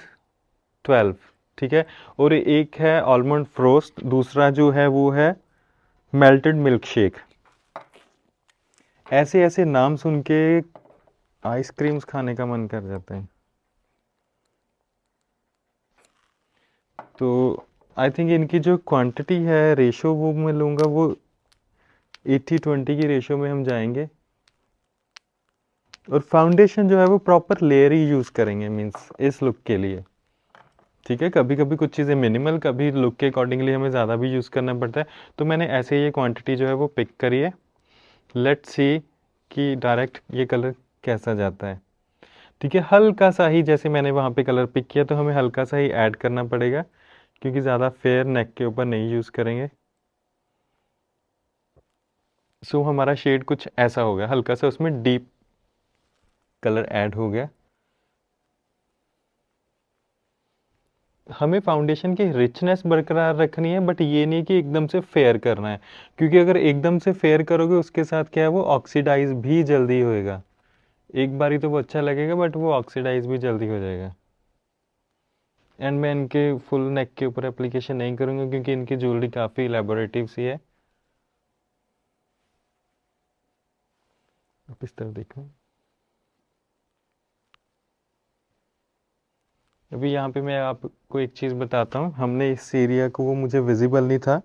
12। ठीक है, और एक है आलमंड फ्रोस्ट, दूसरा जो है वो है मेल्टेड मिल्क शेक। ऐसे ऐसे नाम सुन के आइसक्रीम्स खाने का मन कर जाता है। तो आई थिंक इनकी जो क्वांटिटी है, रेशो, वो मैं लूँगा वो 80-20 की रेशो में हम जाएंगे। और फाउंडेशन जो है वो प्रॉपर लेयर ही यूज़ करेंगे, मीन्स इस लुक के लिए। ठीक है, कभी कभी कुछ चीज़ें मिनिमल, कभी लुक के अकॉर्डिंगली हमें ज़्यादा भी यूज़ करना पड़ता है। तो मैंने ऐसे ये क्वांटिटी जो है वो पिक करी है। लेट्स सी कि डायरेक्ट ये कलर कैसा जाता है। ठीक है, हल्का सा ही, जैसे मैंने वहाँ पे कलर पिक किया तो हमें हल्का सा ही ऐड करना पड़ेगा, क्योंकि ज़्यादा फेयर नेक के ऊपर नहीं यूज़ करेंगे। सो हमारा शेड कुछ ऐसा हो गया, हल्का सा उसमें डीप कलर ऐड हो गया। हमें फाउंडेशन की रिचनेस बरकरार रखनी है, बट ये नहीं कि एकदम से फेयर करना है, क्योंकि अगर एकदम से फेयर करोगे उसके साथ क्या है, वो ऑक्सीडाइज भी जल्दी होएगा। एक बारी तो वो अच्छा लगेगा, बट वो ऑक्सीडाइज भी जल्दी हो जाएगा। एंड मैं इनके फुल नेक के ऊपर एप्लीकेशन नहीं करूँगा, क्योंकि इनकी ज्वेलरी काफ़ी इलेबोरेटिव सी है। आप इस तरफ देखो। अभी यहाँ पे मैं आपको एक चीज़ बताता हूँ, हमने इस एरिया को, वो मुझे विजिबल नहीं था,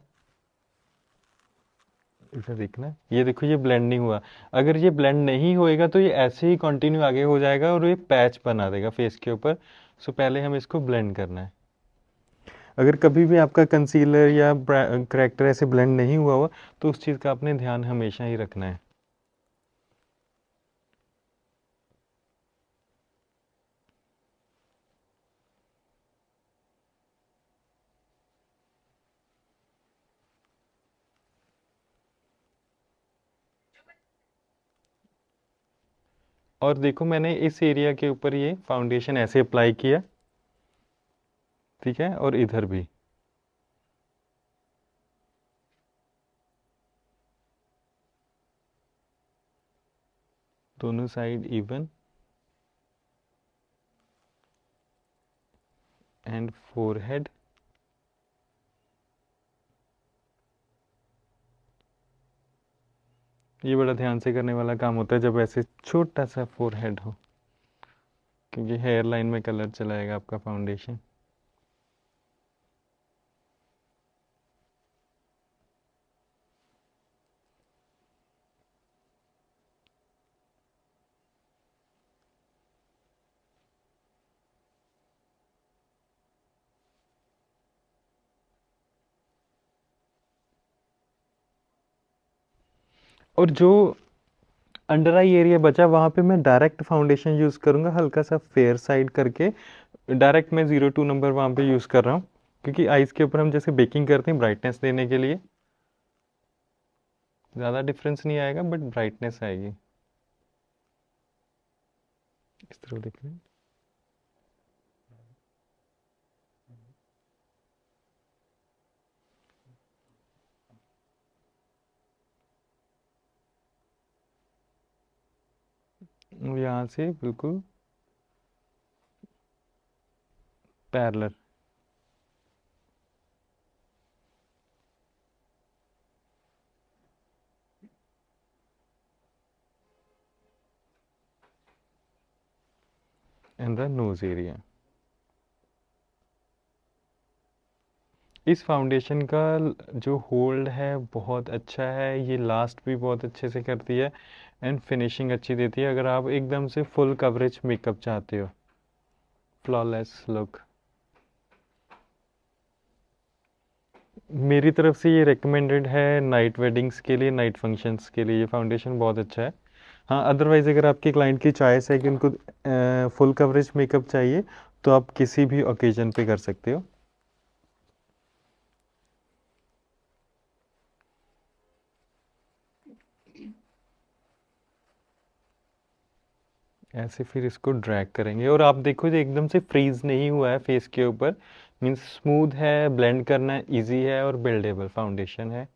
इधर देखना, ये देखो ये ब्लेंड नहीं हुआ। अगर ये ब्लेंड नहीं होएगा तो ये ऐसे ही कंटिन्यू आगे हो जाएगा और ये पैच बना देगा फेस के ऊपर। सो पहले हम इसको ब्लेंड करना है। अगर कभी भी आपका कंसीलर या करेक्टर ऐसे ब्लेंड नहीं हुआ हो तो उस चीज़ का आपने ध्यान हमेशा ही रखना है। और देखो मैंने इस एरिया के ऊपर ये फाउंडेशन ऐसे अप्लाई किया, ठीक है, और इधर भी। दोनों साइड इवन, एंड फोरहेड। ये बड़ा ध्यान से करने वाला काम होता है जब ऐसे छोटा सा फोरहेड हो, क्योंकि हेयर लाइन में कलर चलाएगा आपका फाउंडेशन। और जो अंडर आई एरिया बचा वहाँ पे मैं डायरेक्ट फाउंडेशन यूज़ करूँगा, हल्का सा फेयर साइड करके। डायरेक्ट मैं 02 नंबर वहाँ पे यूज़ कर रहा हूँ, क्योंकि आइज़ के ऊपर हम जैसे बेकिंग करते हैं ब्राइटनेस देने के लिए, ज़्यादा डिफरेंस नहीं आएगा बट ब्राइटनेस आएगी। इस तरह देख रहे हैं। और यहाँ से बिल्कुल parallel. In the nose area. इस फाउंडेशन का जो होल्ड है बहुत अच्छा है, ये लास्ट भी बहुत अच्छे से करती है, एंड फिनिशिंग अच्छी देती है अगर आप एकदम से फुल कवरेज मेकअप चाहते हो, फ्लॉलेस लुक। मेरी तरफ से ये रिकमेंडेड है नाइट वेडिंग्स के लिए, नाइट फंक्शंस के लिए ये फाउंडेशन बहुत अच्छा है। हाँ, अदरवाइज़ अगर आपके क्लाइंट की चॉइस है कि उनको फुल कवरेज मेकअप चाहिए तो आप किसी भी ओकेजन पे कर सकते हो। ऐसे फिर इसको ड्रैग करेंगे और आप देखो ये एकदम से फ्रीज नहीं हुआ है फेस के ऊपर, मीन्स स्मूथ है, ब्लेंड करना इजी है और बिल्डेबल फाउंडेशन है।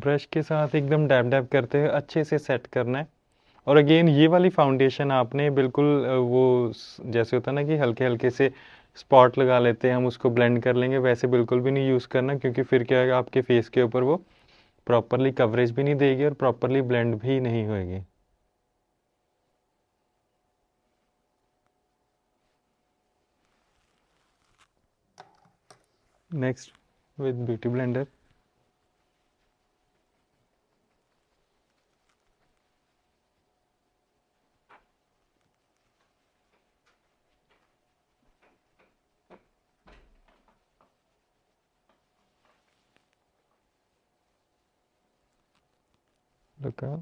ब्रश के साथ एकदम डैब डैब करते हुए अच्छे से सेट करना है। और अगेन ये वाली फाउंडेशन आपने बिल्कुल जैसे होता है ना कि हल्के हल्के से स्पॉट लगा लेते हैं हम, उसको ब्लेंड कर लेंगे, वैसे बिल्कुल भी नहीं यूज़ करना, क्योंकि फिर क्या है आपके फेस के ऊपर वो प्रॉपरली कवरेज भी नहीं देगी और प्रॉपरली ब्लेंड भी नहीं होएगी। Next with beauty blender. लगा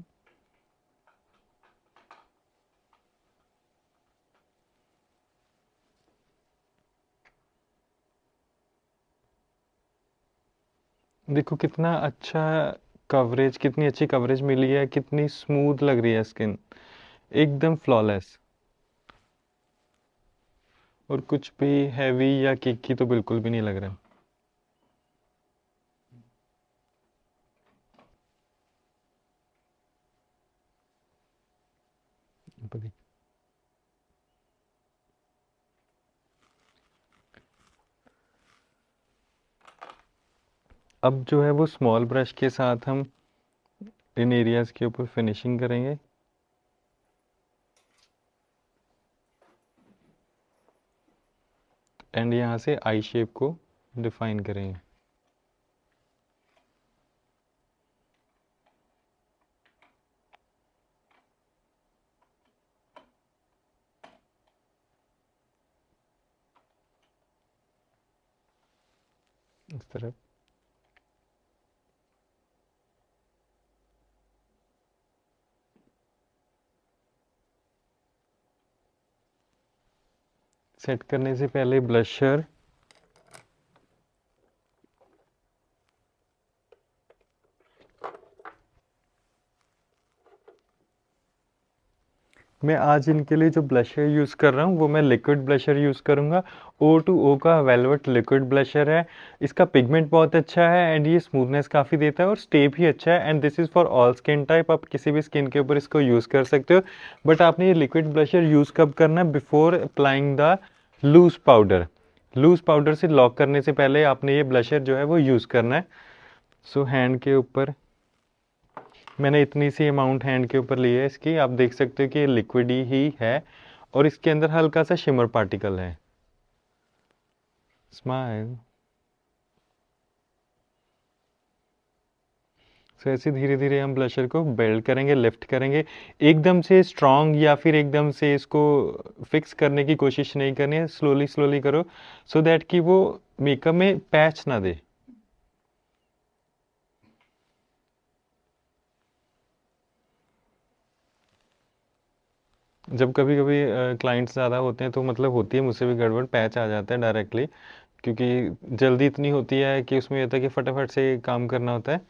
देखो कितना अच्छा कवरेज, कितनी अच्छी कवरेज मिली है, कितनी स्मूथ लग रही है स्किन, एकदम फ्लॉलेस। और कुछ भी हैवी या किकी तो बिल्कुल भी नहीं लग रहा। बड़ी- अब जो है वो स्मॉल ब्रश के साथ हम इन एरियाज के ऊपर फिनिशिंग करेंगे। एंड यहाँ से आई शेप को डिफाइन करेंगे। इस तरह सेट करने से पहले ब्लशर मैं आज इनके लिए जो ब्लशर यूज़ कर रहा हूँ वो मैं लिक्विड ब्लशर यूज़ करूँगा। O2O का वेलवेट लिक्विड ब्लशर है। इसका पिगमेंट बहुत अच्छा है एंड ये स्मूथनेस काफ़ी देता है और स्टे भी अच्छा है। And this is for all skin type, आप किसी भी स्किन के ऊपर इसको यूज़ कर सकते हो। बट आपने ये लिक्विड ब्लशर यूज़ कब करना है? Before applying the loose powder. Loose powder से लॉक करने से पहले आपने ये ब्लशर जो है वो यूज़ करना है। सो हैंड के ऊपर मैंने इतनी सी अमाउंट हैंड के ऊपर ली है इसकी, आप देख सकते हो कि ये लिक्विड ही है और इसके अंदर हल्का सा शिमर पार्टिकल है। स्माइल। सो ऐसे धीरे धीरे हम ब्लशर को बिल्ड करेंगे, लिफ्ट करेंगे। एकदम से स्ट्रॉन्ग या फिर एकदम से इसको फिक्स करने की कोशिश नहीं करनी है, स्लोली स्लोली करो सो दैट कि वो मेकअप में पैच ना दे। जब कभी कभी क्लाइंट्स ज़्यादा होते हैं तो मतलब होती है मुझसे भी गड़बड़, पैच आ जाता है डायरेक्टली, क्योंकि जल्दी इतनी होती है कि उसमें ये होता है कि फटाफट से काम करना होता है।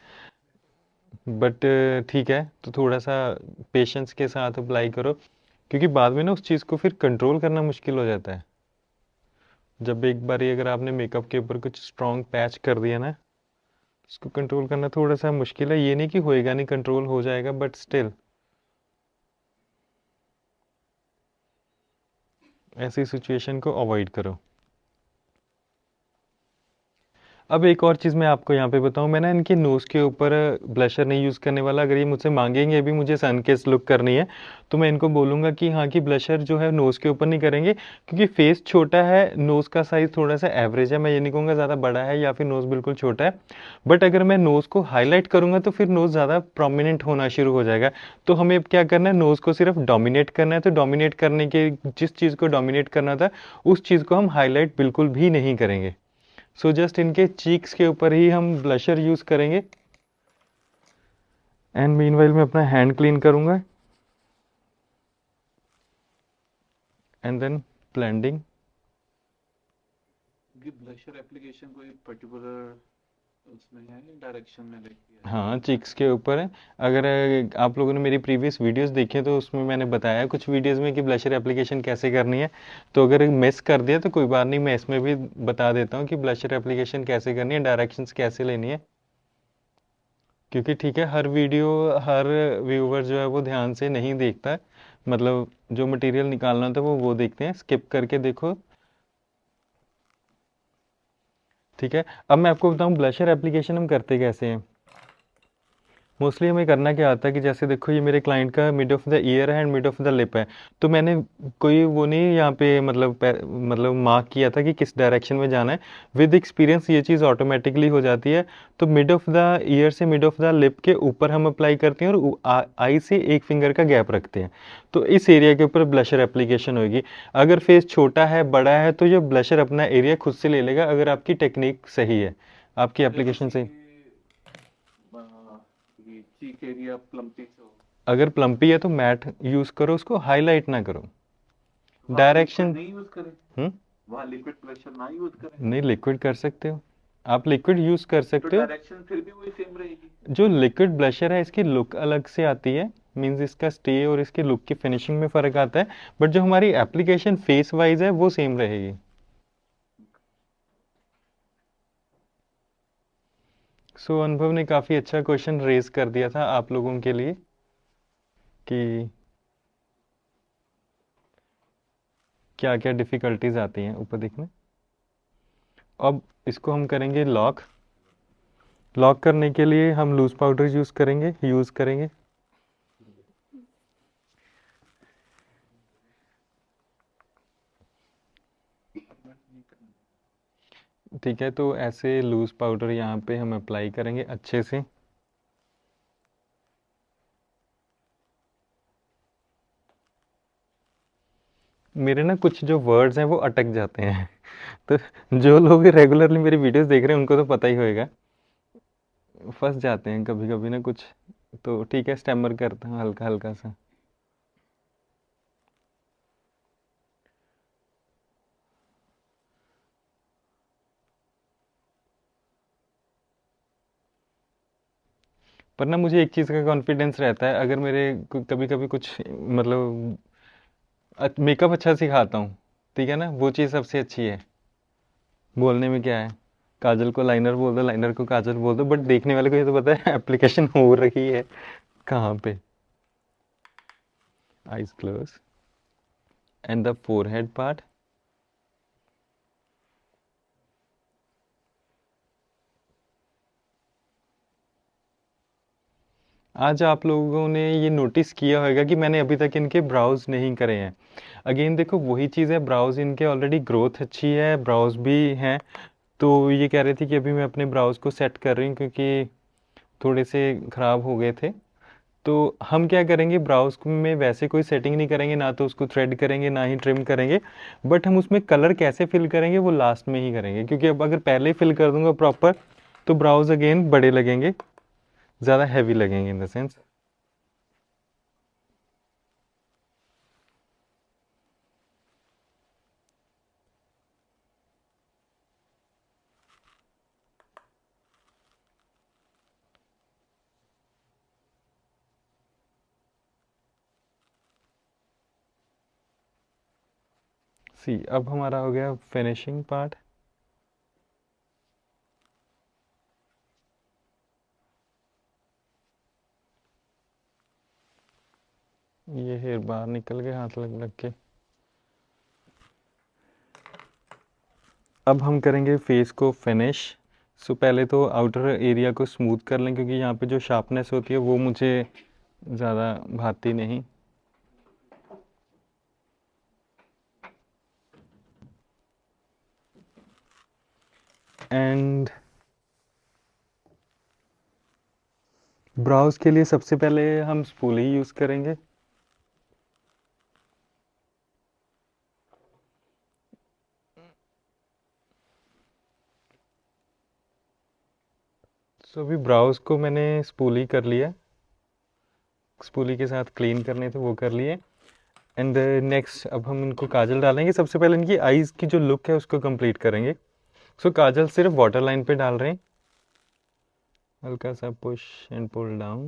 बट ठीक है, तो थोड़ा सा पेशेंस के साथ अप्लाई करो, क्योंकि बाद में ना उस चीज़ को फिर कंट्रोल करना मुश्किल हो जाता है। जब एक बार अगर आपने मेकअप के ऊपर कुछ स्ट्रॉन्ग पैच कर दिया ना, उसको कंट्रोल करना थोड़ा सा मुश्किल है। ये नहीं कि होएगा नहीं, कंट्रोल हो जाएगा, बट स्टिल ऐसी सिचुएशन को अवॉइड करो। अब एक और चीज़ मैं आपको यहाँ पे बताऊँ, मैं ना इनके नोज़ के ऊपर ब्लशर नहीं यूज़ करने वाला। अगर ये मुझसे मांगेंगे अभी मुझे सन किस्ड लुक करनी है, तो मैं इनको बोलूँगा कि हाँ, कि ब्लशर जो है नोज़ के ऊपर नहीं करेंगे, क्योंकि फेस छोटा है, नोज़ का साइज़ थोड़ा सा एवरेज है। मैं ये नहीं कहूँगा ज़्यादा बड़ा है या फिर नोज़ बिल्कुल छोटा है, बट अगर मैं नोज़ को हाईलाइट करूँगा तो फिर नोज़ ज़्यादा प्रोमिनेंट होना शुरू हो जाएगा। तो हमें अब क्या करना है, नोज़ को सिर्फ डोमिनेट करना है। तो डोमिनेट करने के, जिस चीज़ को डोमिनेट करना था उस चीज़ को हम हाईलाइट बिल्कुल भी नहीं करेंगे। सो जस्ट इनके चीक्स के ऊपर ही हम ब्लशर यूज़ करेंगे। एंड मीनवाइल मैं अपना हैंड क्लीन करूँगा एंड देन ब्लेंडिंग। कि ब्लशर एप्लीकेशन कोई पर्टिकुलर उसमें है, डायरेक्शन में देखती है? हाँ, चीक्स के ऊपर है। अगर आप लोगों ने मेरी प्रीवियस वीडियोस देखी हैं तो उसमें मैंने बताया कुछ वीडियोस में कि ब्लशर एप्लीकेशन कैसे करनी है। तो अगर मिस कर दिया तो कोई बात नहीं, मैं इसमें भी बता देता हूँ कि ब्लशर एप्लीकेशन कैसे करनी है, डायरेक्शंस कैसे लेनी है। क्योंकि ठीक है, हर वीडियो हर व्यूवर जो है वो ध्यान से नहीं देखता है। मतलब जो मटेरियल निकालना होता है वो देखते हैं, स्किप करके देखो। ठीक है, अब मैं आपको बताऊं ब्लशर एप्लीकेशन हम करते कैसे हैं। मोस्टली हमें करना क्या आता है कि जैसे देखो ये मेरे क्लाइंट का मिड ऑफ द ईयर है and mid of the lip है। तो मैंने कोई वो नहीं यहाँ पे मतलब मतलब मार्क किया था कि किस डायरेक्शन में जाना है। विद एक्सपीरियंस ये चीज़ ऑटोमेटिकली हो जाती है। तो मिड ऑफ द ईयर से मिड ऑफ द लिप के ऊपर हम अप्लाई करते हैं और आई से एक फिंगर का गैप रखते हैं। तो इस एरिया के ऊपर ब्लशर एप्लीकेशन होगी। अगर फेस छोटा है बड़ा है तो ये ब्लशर अपना एरिया खुद से ले लेगा, अगर आपकी टेक्निक सही है, आपकी जैसे एप्लीकेशन कि सही। ये चीक एरिया प्लम्पी हो, अगर प्लम्पी है तो मैट यूज करो, उसको हाईलाइट ना करो। वहाँ लिक्विड डायरेक्शन। नहीं यूज करें, हम्म। वहाँ लिक्विड ब्लशर ना यूज करें, नहीं, लिक्विड कर सकते हो, आप लिक्विड यूज कर तो सकते हो। डायरेक्शन फिर भी वही सेम रहेगी। जो लिक्विड ब्लशर है इसकी लुक अलग से आती है, मींस इसका स्टे और इसकी लुक की फिनिशिंग में फर्क आता है। बट जो हमारी एप्लीकेशन फेस वाइज है वो सेम रहेगी। सो अनुभव ने काफी अच्छा क्वेश्चन रेज कर दिया था आप लोगों के लिए कि क्या क्या डिफिकल्टीज आती हैं ऊपर देखने। अब इसको हम करेंगे लॉक। लॉक करने के लिए हम लूज पाउडर यूज करेंगे। ठीक है, तो ऐसे लूज पाउडर यहाँ पे हम अप्लाई करेंगे अच्छे से। मेरे ना कुछ जो वर्ड्स हैं वो अटक जाते हैं तो जो लोग रेगुलरली मेरी वीडियोस देख रहे हैं उनको तो पता ही होएगा, फंस जाते हैं कभी कभी ना कुछ। तो ठीक है, स्टैमर करता हूँ हल्का हल्का सा। पर ना मुझे एक चीज़ का कॉन्फिडेंस रहता है, अगर मेरे कभी कभी कुछ मतलब मेकअप अच्छा सिखाता हूँ, ठीक है ना, वो चीज़ सबसे अच्छी है। बोलने में क्या है, काजल को लाइनर बोल दो, लाइनर को काजल बोल दो, बट देखने वाले को ये तो पता है एप्लीकेशन हो रही है कहाँ पे। Eyes close and the forehead part. आज आप लोगों ने ये नोटिस किया होगा कि मैंने अभी तक इनके ब्राउज नहीं करे हैं। अगेन देखो वही चीज़ है, ब्राउज इनके ऑलरेडी ग्रोथ अच्छी है, ब्राउज भी हैं। तो ये कह रहे थे कि अभी मैं अपने ब्राउज को सेट कर रही हूँ क्योंकि थोड़े से ख़राब हो गए थे। तो हम क्या करेंगे, ब्राउज में वैसे कोई सेटिंग नहीं करेंगे, ना तो उसको थ्रेड करेंगे ना ही ट्रिम करेंगे। बट हम उसमें कलर कैसे फिल करेंगे वो लास्ट में ही करेंगे, क्योंकि अब अगर पहले ही फिल कर दूंगा प्रॉपर तो ब्राउज अगेन बड़े लगेंगे, ज़्यादा हैवी लगेंगे इन द सेंस। सी अब हमारा हो गया फिनिशिंग पार्ट। ये हेयर बाहर निकल गए हाथ लग लग के। अब हम करेंगे फेस को फिनिश। सो पहले तो आउटर एरिया को स्मूथ कर लें, क्योंकि यहाँ पे जो शार्पनेस होती है वो मुझे ज़्यादा भाती नहीं। एंड ब्राउज के लिए सबसे पहले हम स्पूली यूज़ करेंगे। सो अभी ब्राउज को मैंने स्पूली कर लिया, स्पूली के साथ क्लीन करने थे वो कर लिए। एंड नेक्स्ट अब हम इनको काजल डालेंगे। सबसे पहले इनकी आईज़ की जो लुक है उसको कंप्लीट करेंगे। सो काजल सिर्फ वाटर लाइन पे डाल रहे हैं, हल्का सा push and pull down.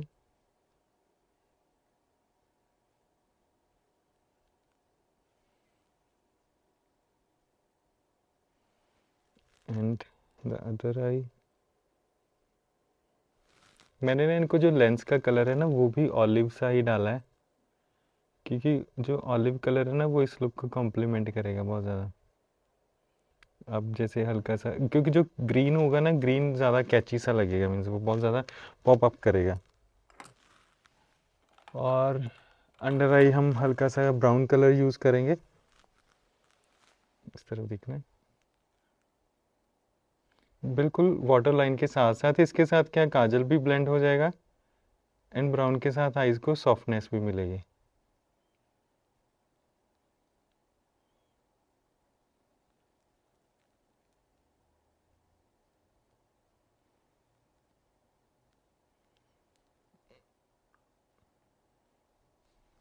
And the other eye, मैंने ना इनको जो लेंस का कलर है ना वो भी ऑलिव सा ही डाला है, क्योंकि जो ऑलिव कलर है ना वो इस लुक को कॉम्प्लीमेंट करेगा बहुत ज़्यादा। अब जैसे हल्का सा, क्योंकि जो ग्रीन होगा ना, ग्रीन ज़्यादा कैची सा लगेगा, मीन्स वो बहुत ज़्यादा पॉप अप करेगा। और अंडर आई हम हल्का सा ब्राउन कलर यूज़ करेंगे, इस तरह दिखना है। बिल्कुल वाटर लाइन के साथ साथ इसके साथ क्या काजल भी ब्लेंड हो जाएगा, एंड ब्राउन के साथ आइज़ को सॉफ्टनेस भी मिलेगी।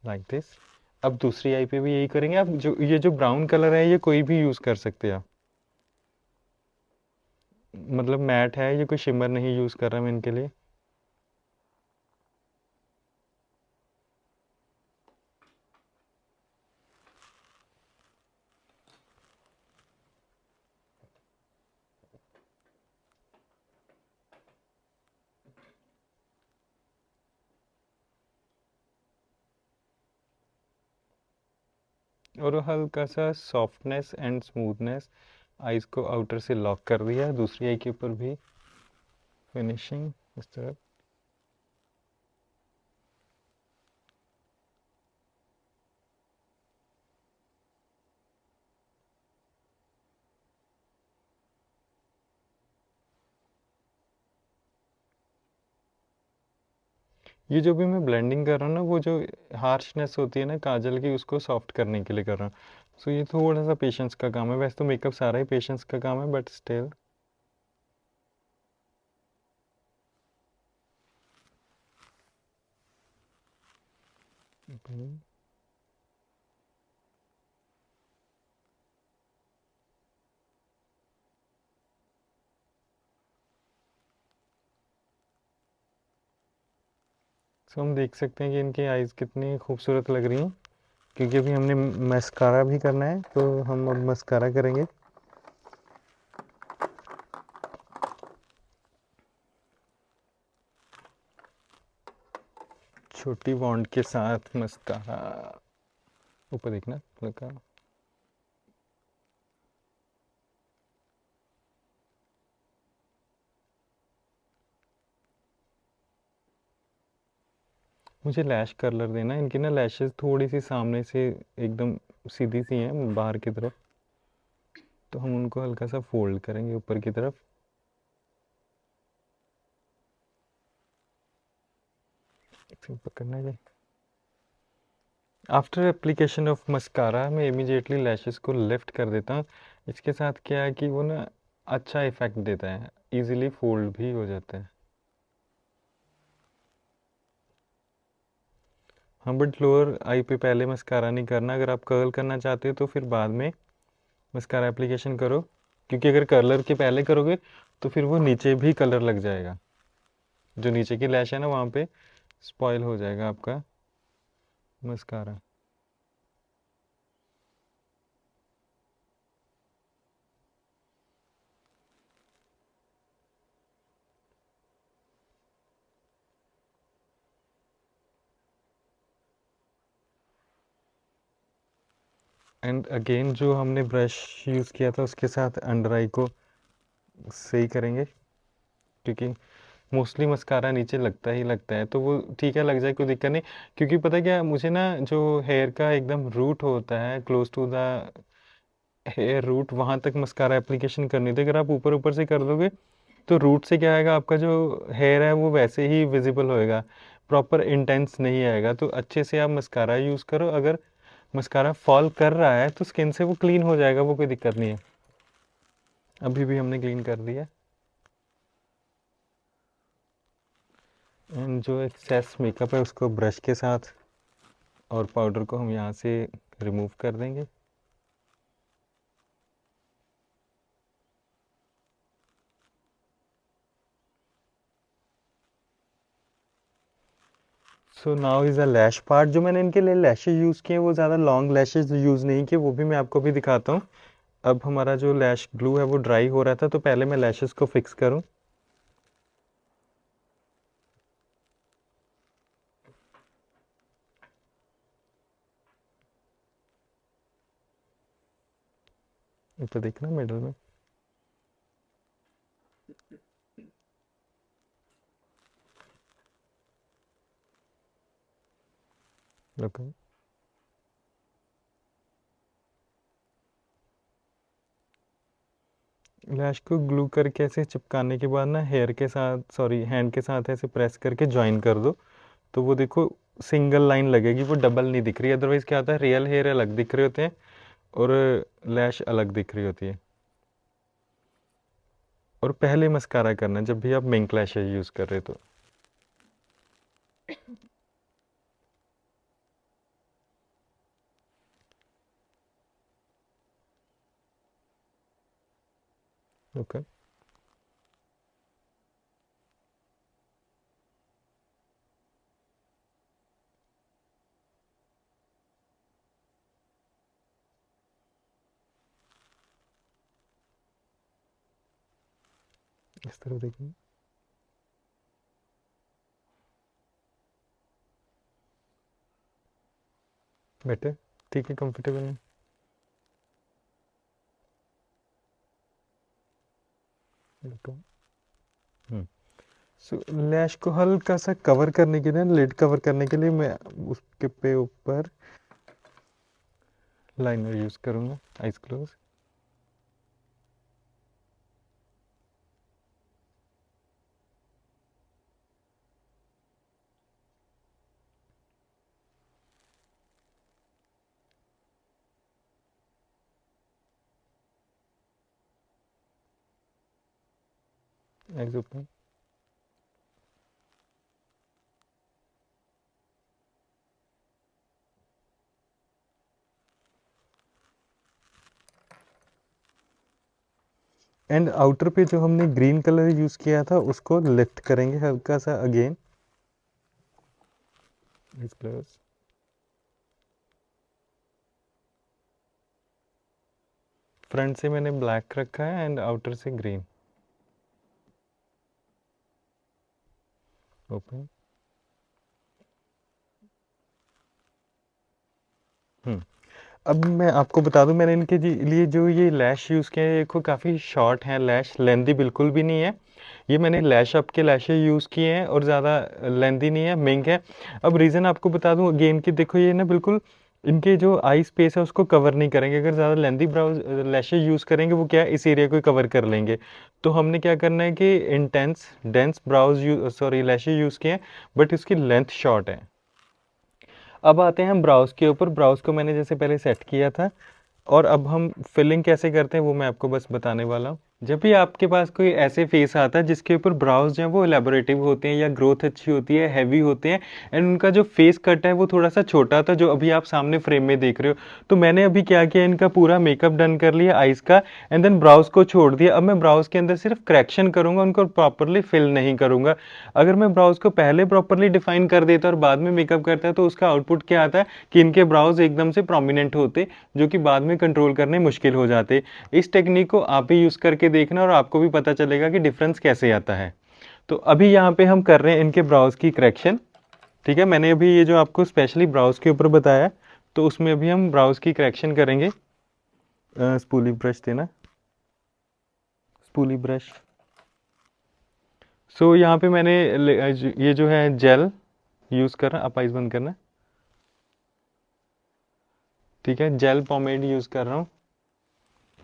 Like this. अब दूसरी आई पे भी यही करेंगे। आप जो ये जो ब्राउन कलर है ये कोई भी यूज़ कर सकते हैं आप, मतलब मैट है, ये कोई शिमर नहीं यूज़ कर रहा मैं इनके लिए। और हल्का सा सॉफ्टनेस एंड स्मूथनेस, आइज़ को आउटर से लॉक कर दिया। दूसरी आई के ऊपर भी फिनिशिंग इस तरह। ये जो भी मैं ब्लेंडिंग कर रहा हूँ ना, वो जो हार्शनेस होती है ना काजल की, उसको सॉफ्ट करने के लिए कर रहा हूँ। सो ये थोड़ा सा पेशेंस का काम है, वैसे तो मेकअप सारा ही पेशेंस का काम है, बट स्टिल। सो हम देख सकते हैं कि इनकी आइज़ कितनी खूबसूरत लग रही हैं, क्योंकि अभी हमने मस्कारा भी करना है, तो हम अब मस्कारा करेंगे। छोटी बॉन्ड के साथ मस्कारा, ऊपर देखना लगा। मुझे लैश कलर देना है। इनकी ना लैशेस थोड़ी सी सामने से एकदम सीधी सी हैं बाहर की तरफ, तो हम उनको हल्का सा फोल्ड करेंगे ऊपर की तरफ। पकड़ना है। आफ्टर एप्लीकेशन ऑफ मस्कारा मैं इमीडिएटली लैशेस को लिफ्ट कर देता हूँ। इसके साथ क्या है कि वो ना अच्छा इफेक्ट देता है, इजीली फोल्ड भी हो जाता है। हाँ, बट लोअर आई पे पहले मस्कारा नहीं करना। अगर आप कर्ल करना चाहते हो तो फिर बाद में मस्कारा एप्लीकेशन करो, क्योंकि अगर कलर के पहले करोगे तो फिर वो नीचे भी कलर लग जाएगा, जो नीचे की लैश है ना वहाँ पे स्पॉइल हो जाएगा आपका मस्कारा। एंड अगेन जो हमने ब्रश यूज़ किया था उसके साथ अंडर आई को सही करेंगे, क्योंकि मोस्टली मस्कारा नीचे लगता ही लगता है, तो वो ठीक है, लग जाए, कोई दिक्कत नहीं। क्योंकि पता है क्या, मुझे ना जो हेयर का एकदम रूट होता है, close to the hair root, वहाँ तक मस्कारा एप्लीकेशन करनी थी। अगर आप ऊपर ऊपर से कर दोगे तो रूट से क्या आएगा, आपका जो हेयर है वो वैसे ही विजिबल होएगा, प्रॉपर इंटेंस नहीं आएगा। तो अच्छे से आप मस्कारा यूज़ करो। अगर मस्कारा फॉल कर रहा है तो स्किन से वो क्लीन हो जाएगा, वो कोई दिक्कत नहीं है। अभी भी हमने क्लीन कर दिया। एंड जो एक्सेस मेकअप है उसको ब्रश के साथ और पाउडर को हम यहाँ से रिमूव कर देंगे। So now is a lash part. जो मैंने इनके लिए लैशेज यूज़ किए वो ज़्यादा लॉन्ग लैशेज यूज़ नहीं किए, वो भी मैं आपको भी दिखाता हूँ। अब हमारा जो लैश ग्लू है वो ड्राई हो रहा था, तो पहले मैं लैशेस को फिक्स करूँ। ऊपर देखना मिडल में। ओके, लैश को ग्लू करके ऐसे चिपकाने के बाद ना हेयर के साथ, सॉरी हैंड के साथ ऐसे प्रेस करके ज्वाइन कर दो, तो वो देखो सिंगल लाइन लगेगी, वो डबल नहीं दिख रही। अदरवाइज क्या होता है, रियल हेयर अलग दिख रहे होते हैं और लैश अलग दिख रही होती है। और पहले मस्कारा करना जब भी आप मिंक लैशेज यूज़ कर रहे हो तो। ओके, इस तरह देखिए। बेटे ठीक है, कंफर्टेबल है। हम्म, सो लैश को हल्का सा कवर करने के लिए, लिड कवर करने के लिए मैं उसके पे ऊपर लाइनर यूज़ करूँगा। Eyes close. Eyes open. And outer पे जो हमने ग्रीन कलर यूज़ किया था उसको लिफ्ट करेंगे हल्का सा अगेन। Eyes close. फ्रंट से मैंने ब्लैक रखा है एंड आउटर से ग्रीन। ओपन। अब मैं आपको बता दूं, मैंने इनके लिए जो ये लैश यूज़ किए हैं, देखो काफ़ी शॉर्ट हैं लैश, लेंदी बिल्कुल भी नहीं है। ये मैंने लैश अप के लैशेज यूज़ किए हैं और ज़्यादा लेंदी नहीं है, मिंक है। अब रीज़न आपको बता दूं अगेन कि देखो ये ना बिल्कुल इनके जो आई स्पेस है उसको कवर नहीं करेंगे। अगर ज़्यादा लेंदी ब्राउज लैशेज यूज़ करेंगे वो क्या है, इस एरिया को कवर कर लेंगे। तो हमने क्या करना है कि intense dense brows sorry lashes use किए हैं, बट इसकी लेंथ शॉर्ट है। अब आते हैं हम ब्राउज़ के ऊपर। ब्राउज़ को मैंने जैसे पहले सेट किया था, और अब हम फिलिंग कैसे करते हैं वो मैं आपको बस बताने वाला हूँ। जब भी आपके पास कोई ऐसे फेस आता है जिसके ऊपर ब्राउज जो है वो एलेबोरेटिव होते हैं या ग्रोथ अच्छी होती है, हैवी होते हैं, एंड उनका जो फेस कट है वो थोड़ा सा छोटा था, जो अभी आप सामने फ्रेम में देख रहे हो। तो मैंने अभी क्या किया, इनका पूरा मेकअप डन कर लिया आइज का, एंड देन ब्राउज को छोड़ दिया। अब मैं ब्राउज के अंदर सिर्फ करेक्शन करूंगा, उनको प्रॉपरली फिल नहीं करूंगा। अगर मैं ब्राउज को पहले प्रॉपरली डिफाइन कर देता और बाद में मेकअप करता है तो उसका आउटपुट क्या आता है कि इनके ब्राउज एकदम से प्रोमिनेंट होते, जो कि बाद में कंट्रोल करने मुश्किल हो जाते। इस टेक्निक को आप भी यूज़ करके देखना और आपको भी पता चलेगा कि डिफरेंस कैसे आता है। तो अभी यहाँ पे हम कर रहे हैं इनके ब्राउज की करेक्शन। ठीक है, मैंने अभी ये जो आपको स्पेशली ब्राउज के ऊपर बताया, तो उसमें अभी हम ब्राउज की करेक्शन करेंगे। स्पूली ब्रश देना, स्पूली ब्रश। सो यहाँ पे मैंने ये जो है जेल यूज़ कर रहा, आप आइज बंद करना। ठीक है, जेल पॉमेड यूज़ कर रहा हूँ।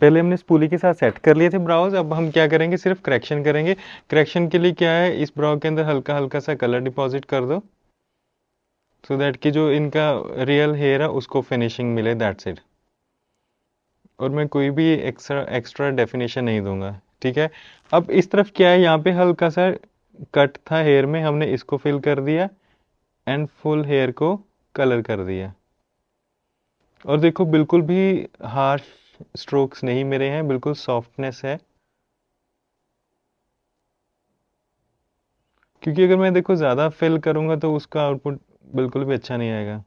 पहले हमने स्पूली के साथ सेट कर लिए थे ब्राउज, अब हम क्या करेंगे, सिर्फ करेक्शन करेंगे। करेक्शन के लिए क्या है, इस ब्राउ के अंदर हल्का हल्का सा कलर डिपॉजिट कर दो, सो दैट कि जो इनका रियल हेयर है उसको फिनिशिंग मिले, दैट्स इट। और मैं कोई भी एक्स्ट्रा एक्स्ट्रा डेफिनेशन नहीं दूंगा। ठीक है, अब इस तरफ क्या है, यहाँ पे हल्का सा कट था हेयर में, हमने इसको फिल कर दिया एंड फुल हेयर को कलर कर दिया। और देखो बिल्कुल भी हार्श स्ट्रोक्स नहीं मेरे हैं, बिल्कुल सॉफ्टनेस है। क्योंकि अगर मैं देखो ज़्यादा फिल करूँगा तो उसका आउटपुट बिल्कुल भी अच्छा नहीं आएगा।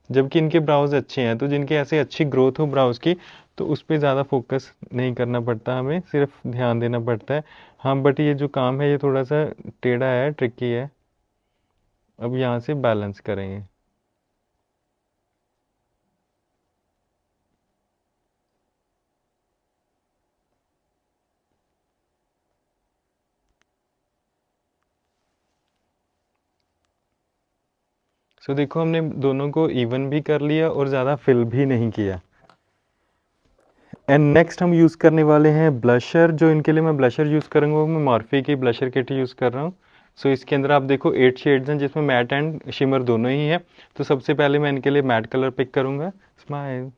जबकि इनके ब्राउज अच्छे हैं, तो जिनके ऐसे अच्छी ग्रोथ हो ब्राउज की, तो उस पर ज़्यादा फोकस नहीं करना पड़ता, हमें सिर्फ ध्यान देना पड़ता है। हाँ, बट ये जो काम है ये थोड़ा सा टेढ़ा है, ट्रिकी है। अब यहाँ से बैलेंस करेंगे। सो देखो हमने दोनों को इवन भी कर लिया और ज़्यादा फिल भी नहीं किया। एंड नेक्स्ट हम यूज़ करने वाले हैं ब्लशर। जो इनके लिए मैं ब्लशर यूज़ करूँगा वो मैं मॉर्फी की ब्लशर किट यूज़ कर रहा हूँ। सो इसके अंदर आप देखो 8 शेड्स हैं जिसमें मैट एंड शिमर दोनों ही है। तो सबसे पहले मैं इनके लिए मैट कलर पिक करूँगा। स्माइल।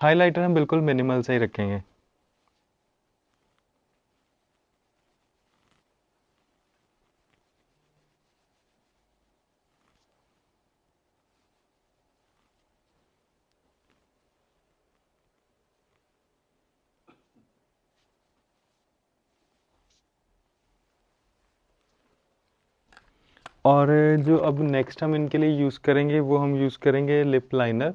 हाइलाइटर हम बिल्कुल मिनिमल से ही रखेंगे। और जो अब नेक्स्ट हम इनके लिए यूज़ करेंगे वो हम यूज़ करेंगे लिप लाइनर।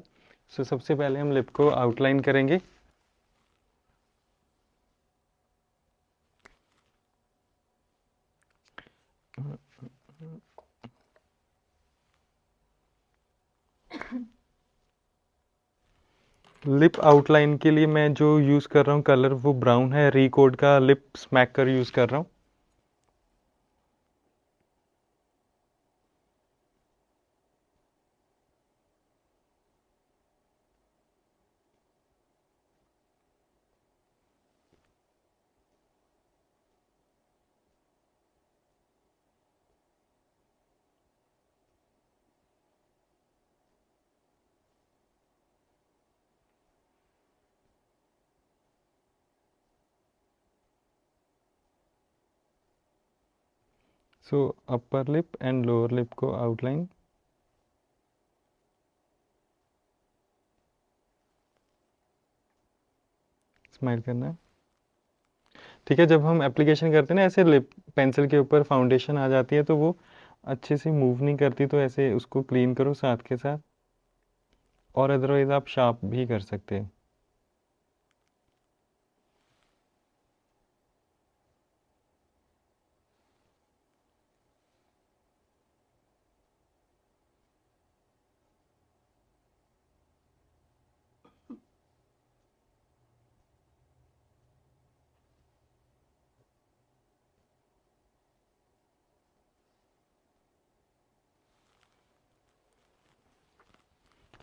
सो सबसे पहले हम लिप को आउटलाइन करेंगे। लिप आउटलाइन के लिए मैं जो यूज़ कर रहा हूँ कलर वो ब्राउन है, रिकोड का लिप स्मैकर यूज़ कर रहा हूँ। So upper lip and lower lip को आउटलाइन। स्माइल करना है। ठीक है, जब हम एप्लीकेशन करते हैं ना ऐसे लिप पेंसिल के ऊपर फाउंडेशन आ जाती है तो वो अच्छे से मूव नहीं करती, तो ऐसे उसको क्लीन करो साथ के साथ। और अदरवाइज आप शार्प भी कर सकते हैं।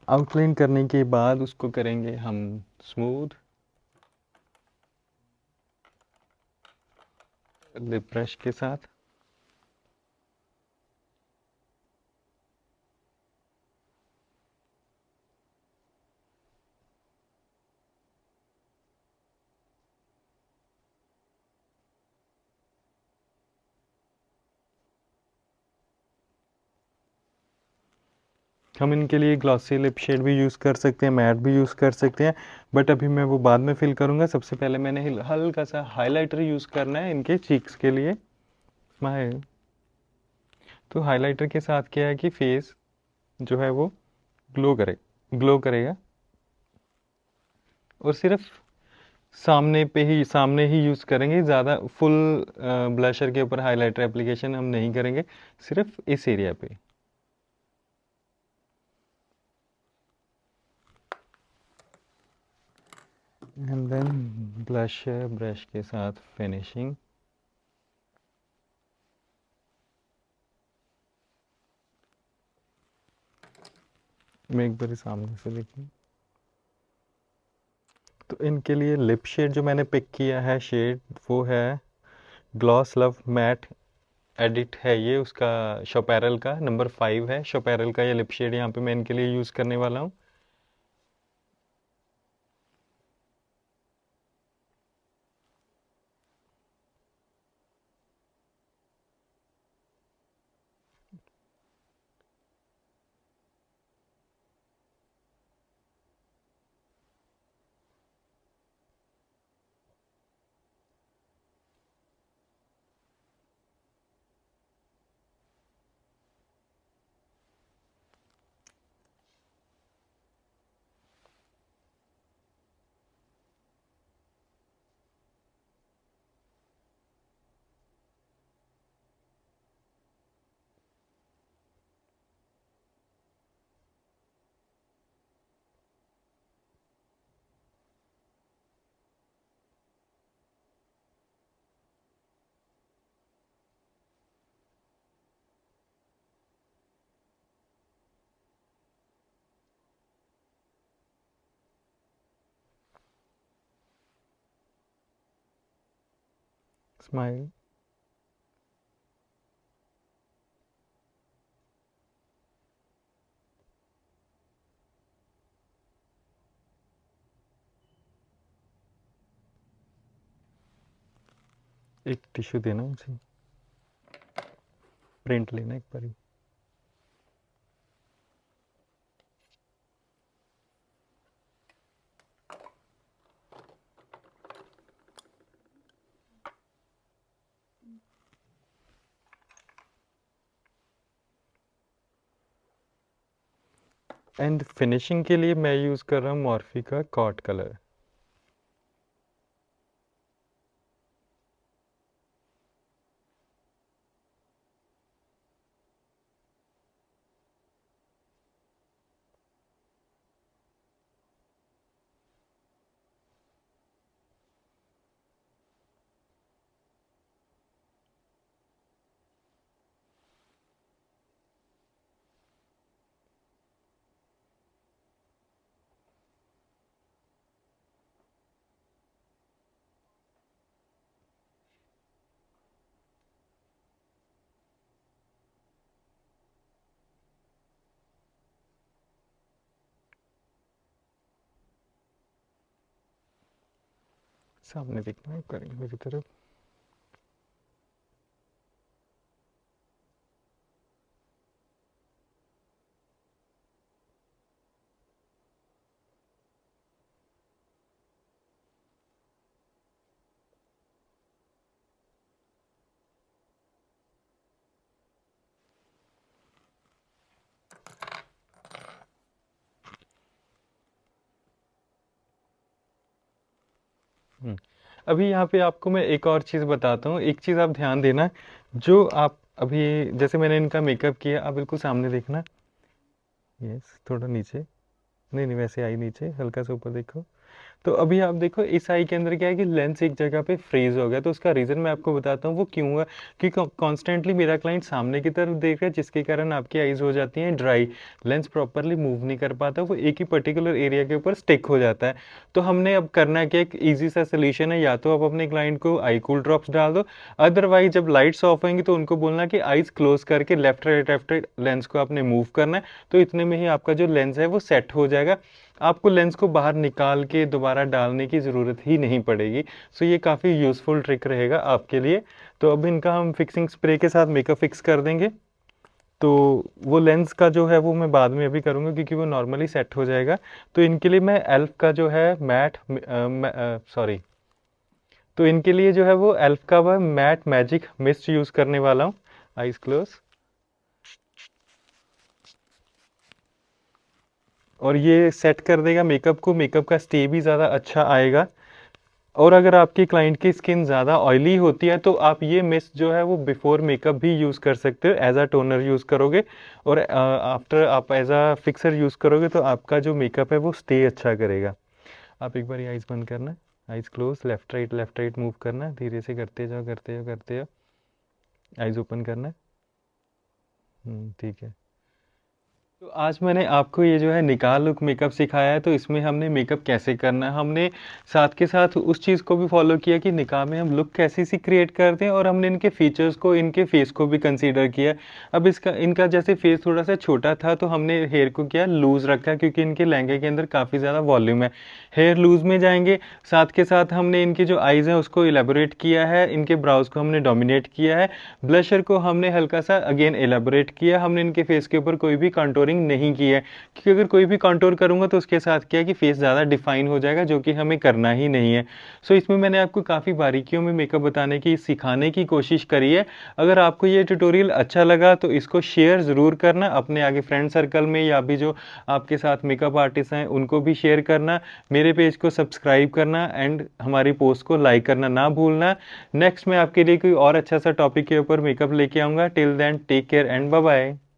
आउटलाइन करने के बाद उसको करेंगे हम स्मूथ लिप ब्रश के साथ। हम इनके लिए ग्लॉसी लिप शेड भी यूज़ कर सकते हैं, मैट भी यूज़ कर सकते हैं, बट अभी मैं वो बाद में फिल करूँगा। सबसे पहले मैंने हल्का सा हाइलाइटर यूज़ करना है इनके चीक्स के लिए। स्माइल। तो हाइलाइटर के साथ क्या है कि फेस जो है वो ग्लो करेगा। और सिर्फ सामने ही यूज़ करेंगे, ज़्यादा फुल ब्लशर के ऊपर हाइलाइटर एप्लीकेशन हम नहीं करेंगे, सिर्फ इस एरिया पे। एंड देन ब्लशर ब्रश के साथ फिनिशिंग। मैं एक बार सामने से देखिए। तो इनके लिए लिप शेड जो मैंने पिक किया है शेड वो है ग्लॉस लव मैट एडिट है, ये उसका शोपैरल का नंबर 5 है। शोपैरल का ये लिप शेड यहाँ पे मैं इनके लिए यूज़ करने वाला हूँ। स्माइल। एक टिश्यू देना मुझे, प्रिंट लेना एक बारी। एंड फिनिशिंग के लिए मैं यूज़ कर रहा हूँ मॉर्फी का कॉट कलर। सामने देखना है, करेंगे मेरी तरफ। अभी यहाँ पे आपको मैं एक और चीज़ बताता हूँ। एक चीज़ आप ध्यान देना, जो आप अभी जैसे मैंने इनका मेकअप किया, आप बिल्कुल सामने देखना। यस, थोड़ा नीचे, नहीं नहीं वैसे आई नीचे, हल्का सा ऊपर देखो। तो अभी आप देखो इस आई के अंदर क्या है कि लेंस एक जगह पे फ्रीज हो गया। तो उसका रीज़न मैं आपको बताता हूँ वो क्यों हुआ, कि कॉन्स्टेंटली मेरा क्लाइंट सामने की तरफ देख रहा है, जिसके कारण आपकी आईज हो जाती हैं ड्राई, लेंस प्रॉपरली मूव नहीं कर पाता, वो एक ही पर्टिकुलर एरिया के ऊपर स्टिक हो जाता है। तो हमने अब करना क्या, एक ईजी सा सोल्यूशन है, या तो आप अपने क्लाइंट को आई कूल ड्रॉप्स डाल दो, अदरवाइज जब लाइट्स ऑफ होंगी तो उनको बोलना कि आईज क्लोज करके लेफ्ट राइट लेंस को आपने मूव करना है। तो इतने में ही आपका जो लेंस है वो सेट हो जाएगा, आपको लेंस को बाहर निकाल के दोबारा डालने की ज़रूरत ही नहीं पड़ेगी। सो ये काफ़ी यूज़फुल ट्रिक रहेगा आपके लिए। तो अब इनका हम फिक्सिंग स्प्रे के साथ मेकअप फिक्स कर देंगे। तो वो लेंस का जो है वो मैं बाद में अभी करूँगा, क्योंकि वो नॉर्मली सेट हो जाएगा। तो इनके लिए मैं एल्फ का जो है मैट, सॉरी, तो इनके लिए जो है वो एल्फ का वह मैट मैजिक मिस्ट यूज़ करने वाला हूँ। Eyes close. और ये सेट कर देगा मेकअप को, मेकअप का स्टे भी ज़्यादा अच्छा आएगा। और अगर आपकी क्लाइंट की स्किन ज़्यादा ऑयली होती है तो आप ये मिस्ट जो है वो बिफोर मेकअप भी यूज़ कर सकते हो, एज अ टोनर यूज़ करोगे, और आफ्टर आप एज अ फिक्सर यूज़ करोगे तो आपका जो मेकअप है वो स्टे अच्छा करेगा। आप एक बार आइज़ बंद करना, eyes close, left right move करना, धीरे से करते जाओ करते जाओ करते जाओ। आइज़ ओपन करना। ठीक है। तो आज मैंने आपको ये जो है निकाल लुक मेकअप सिखाया है। तो इसमें हमने मेकअप कैसे करना है, हमने साथ के साथ उस चीज़ को भी फॉलो किया कि निकाह में हम लुक कैसी सी क्रिएट करते हैं, और हमने इनके फीचर्स को, इनके फेस को भी कंसीडर किया। अब इसका इनका जैसे फेस थोड़ा सा छोटा था तो हमने हेयर को क्या लूज़ रखा, क्योंकि इनके लहंगे के अंदर काफ़ी ज़्यादा वॉल्यूम है, हेयर लूज़ में जाएंगे। साथ के साथ हमने इनकी जो आइज़ हैं उसको एलेबोरेट किया है, इनके ब्राउज़ को हमने डोमिनेट किया है, ब्लशर को हमने हल्का सा अगेन एलेबोरेट किया। हमने इनके फेस के ऊपर कोई भी कंटूरिंग नहीं की है, क्योंकि अगर कोई भी कंटूर करूंगा तो उसके साथ क्या है कि फेस ज़्यादा डिफाइन हो जाएगा, जो कि हमें करना ही नहीं है। सो इसमें मैंने आपको काफ़ी बारीकियों में मेकअप बताने की, सिखाने की कोशिश करी है। अगर आपको ये ट्यूटोरियल अच्छा लगा तो इसको शेयर ज़रूर करना अपने आगे फ्रेंड सर्कल में, या भी जो आपके साथ मेकअप आर्टिस्ट हैं उनको भी शेयर करना। मेरे पेज को सब्सक्राइब करना एंड हमारी पोस्ट को लाइक करना ना भूलना। नेक्स्ट मैं आपके लिए कोई और अच्छा सा टॉपिक के ऊपर मेकअप लेके आऊँगा। Till then take care and bye bye.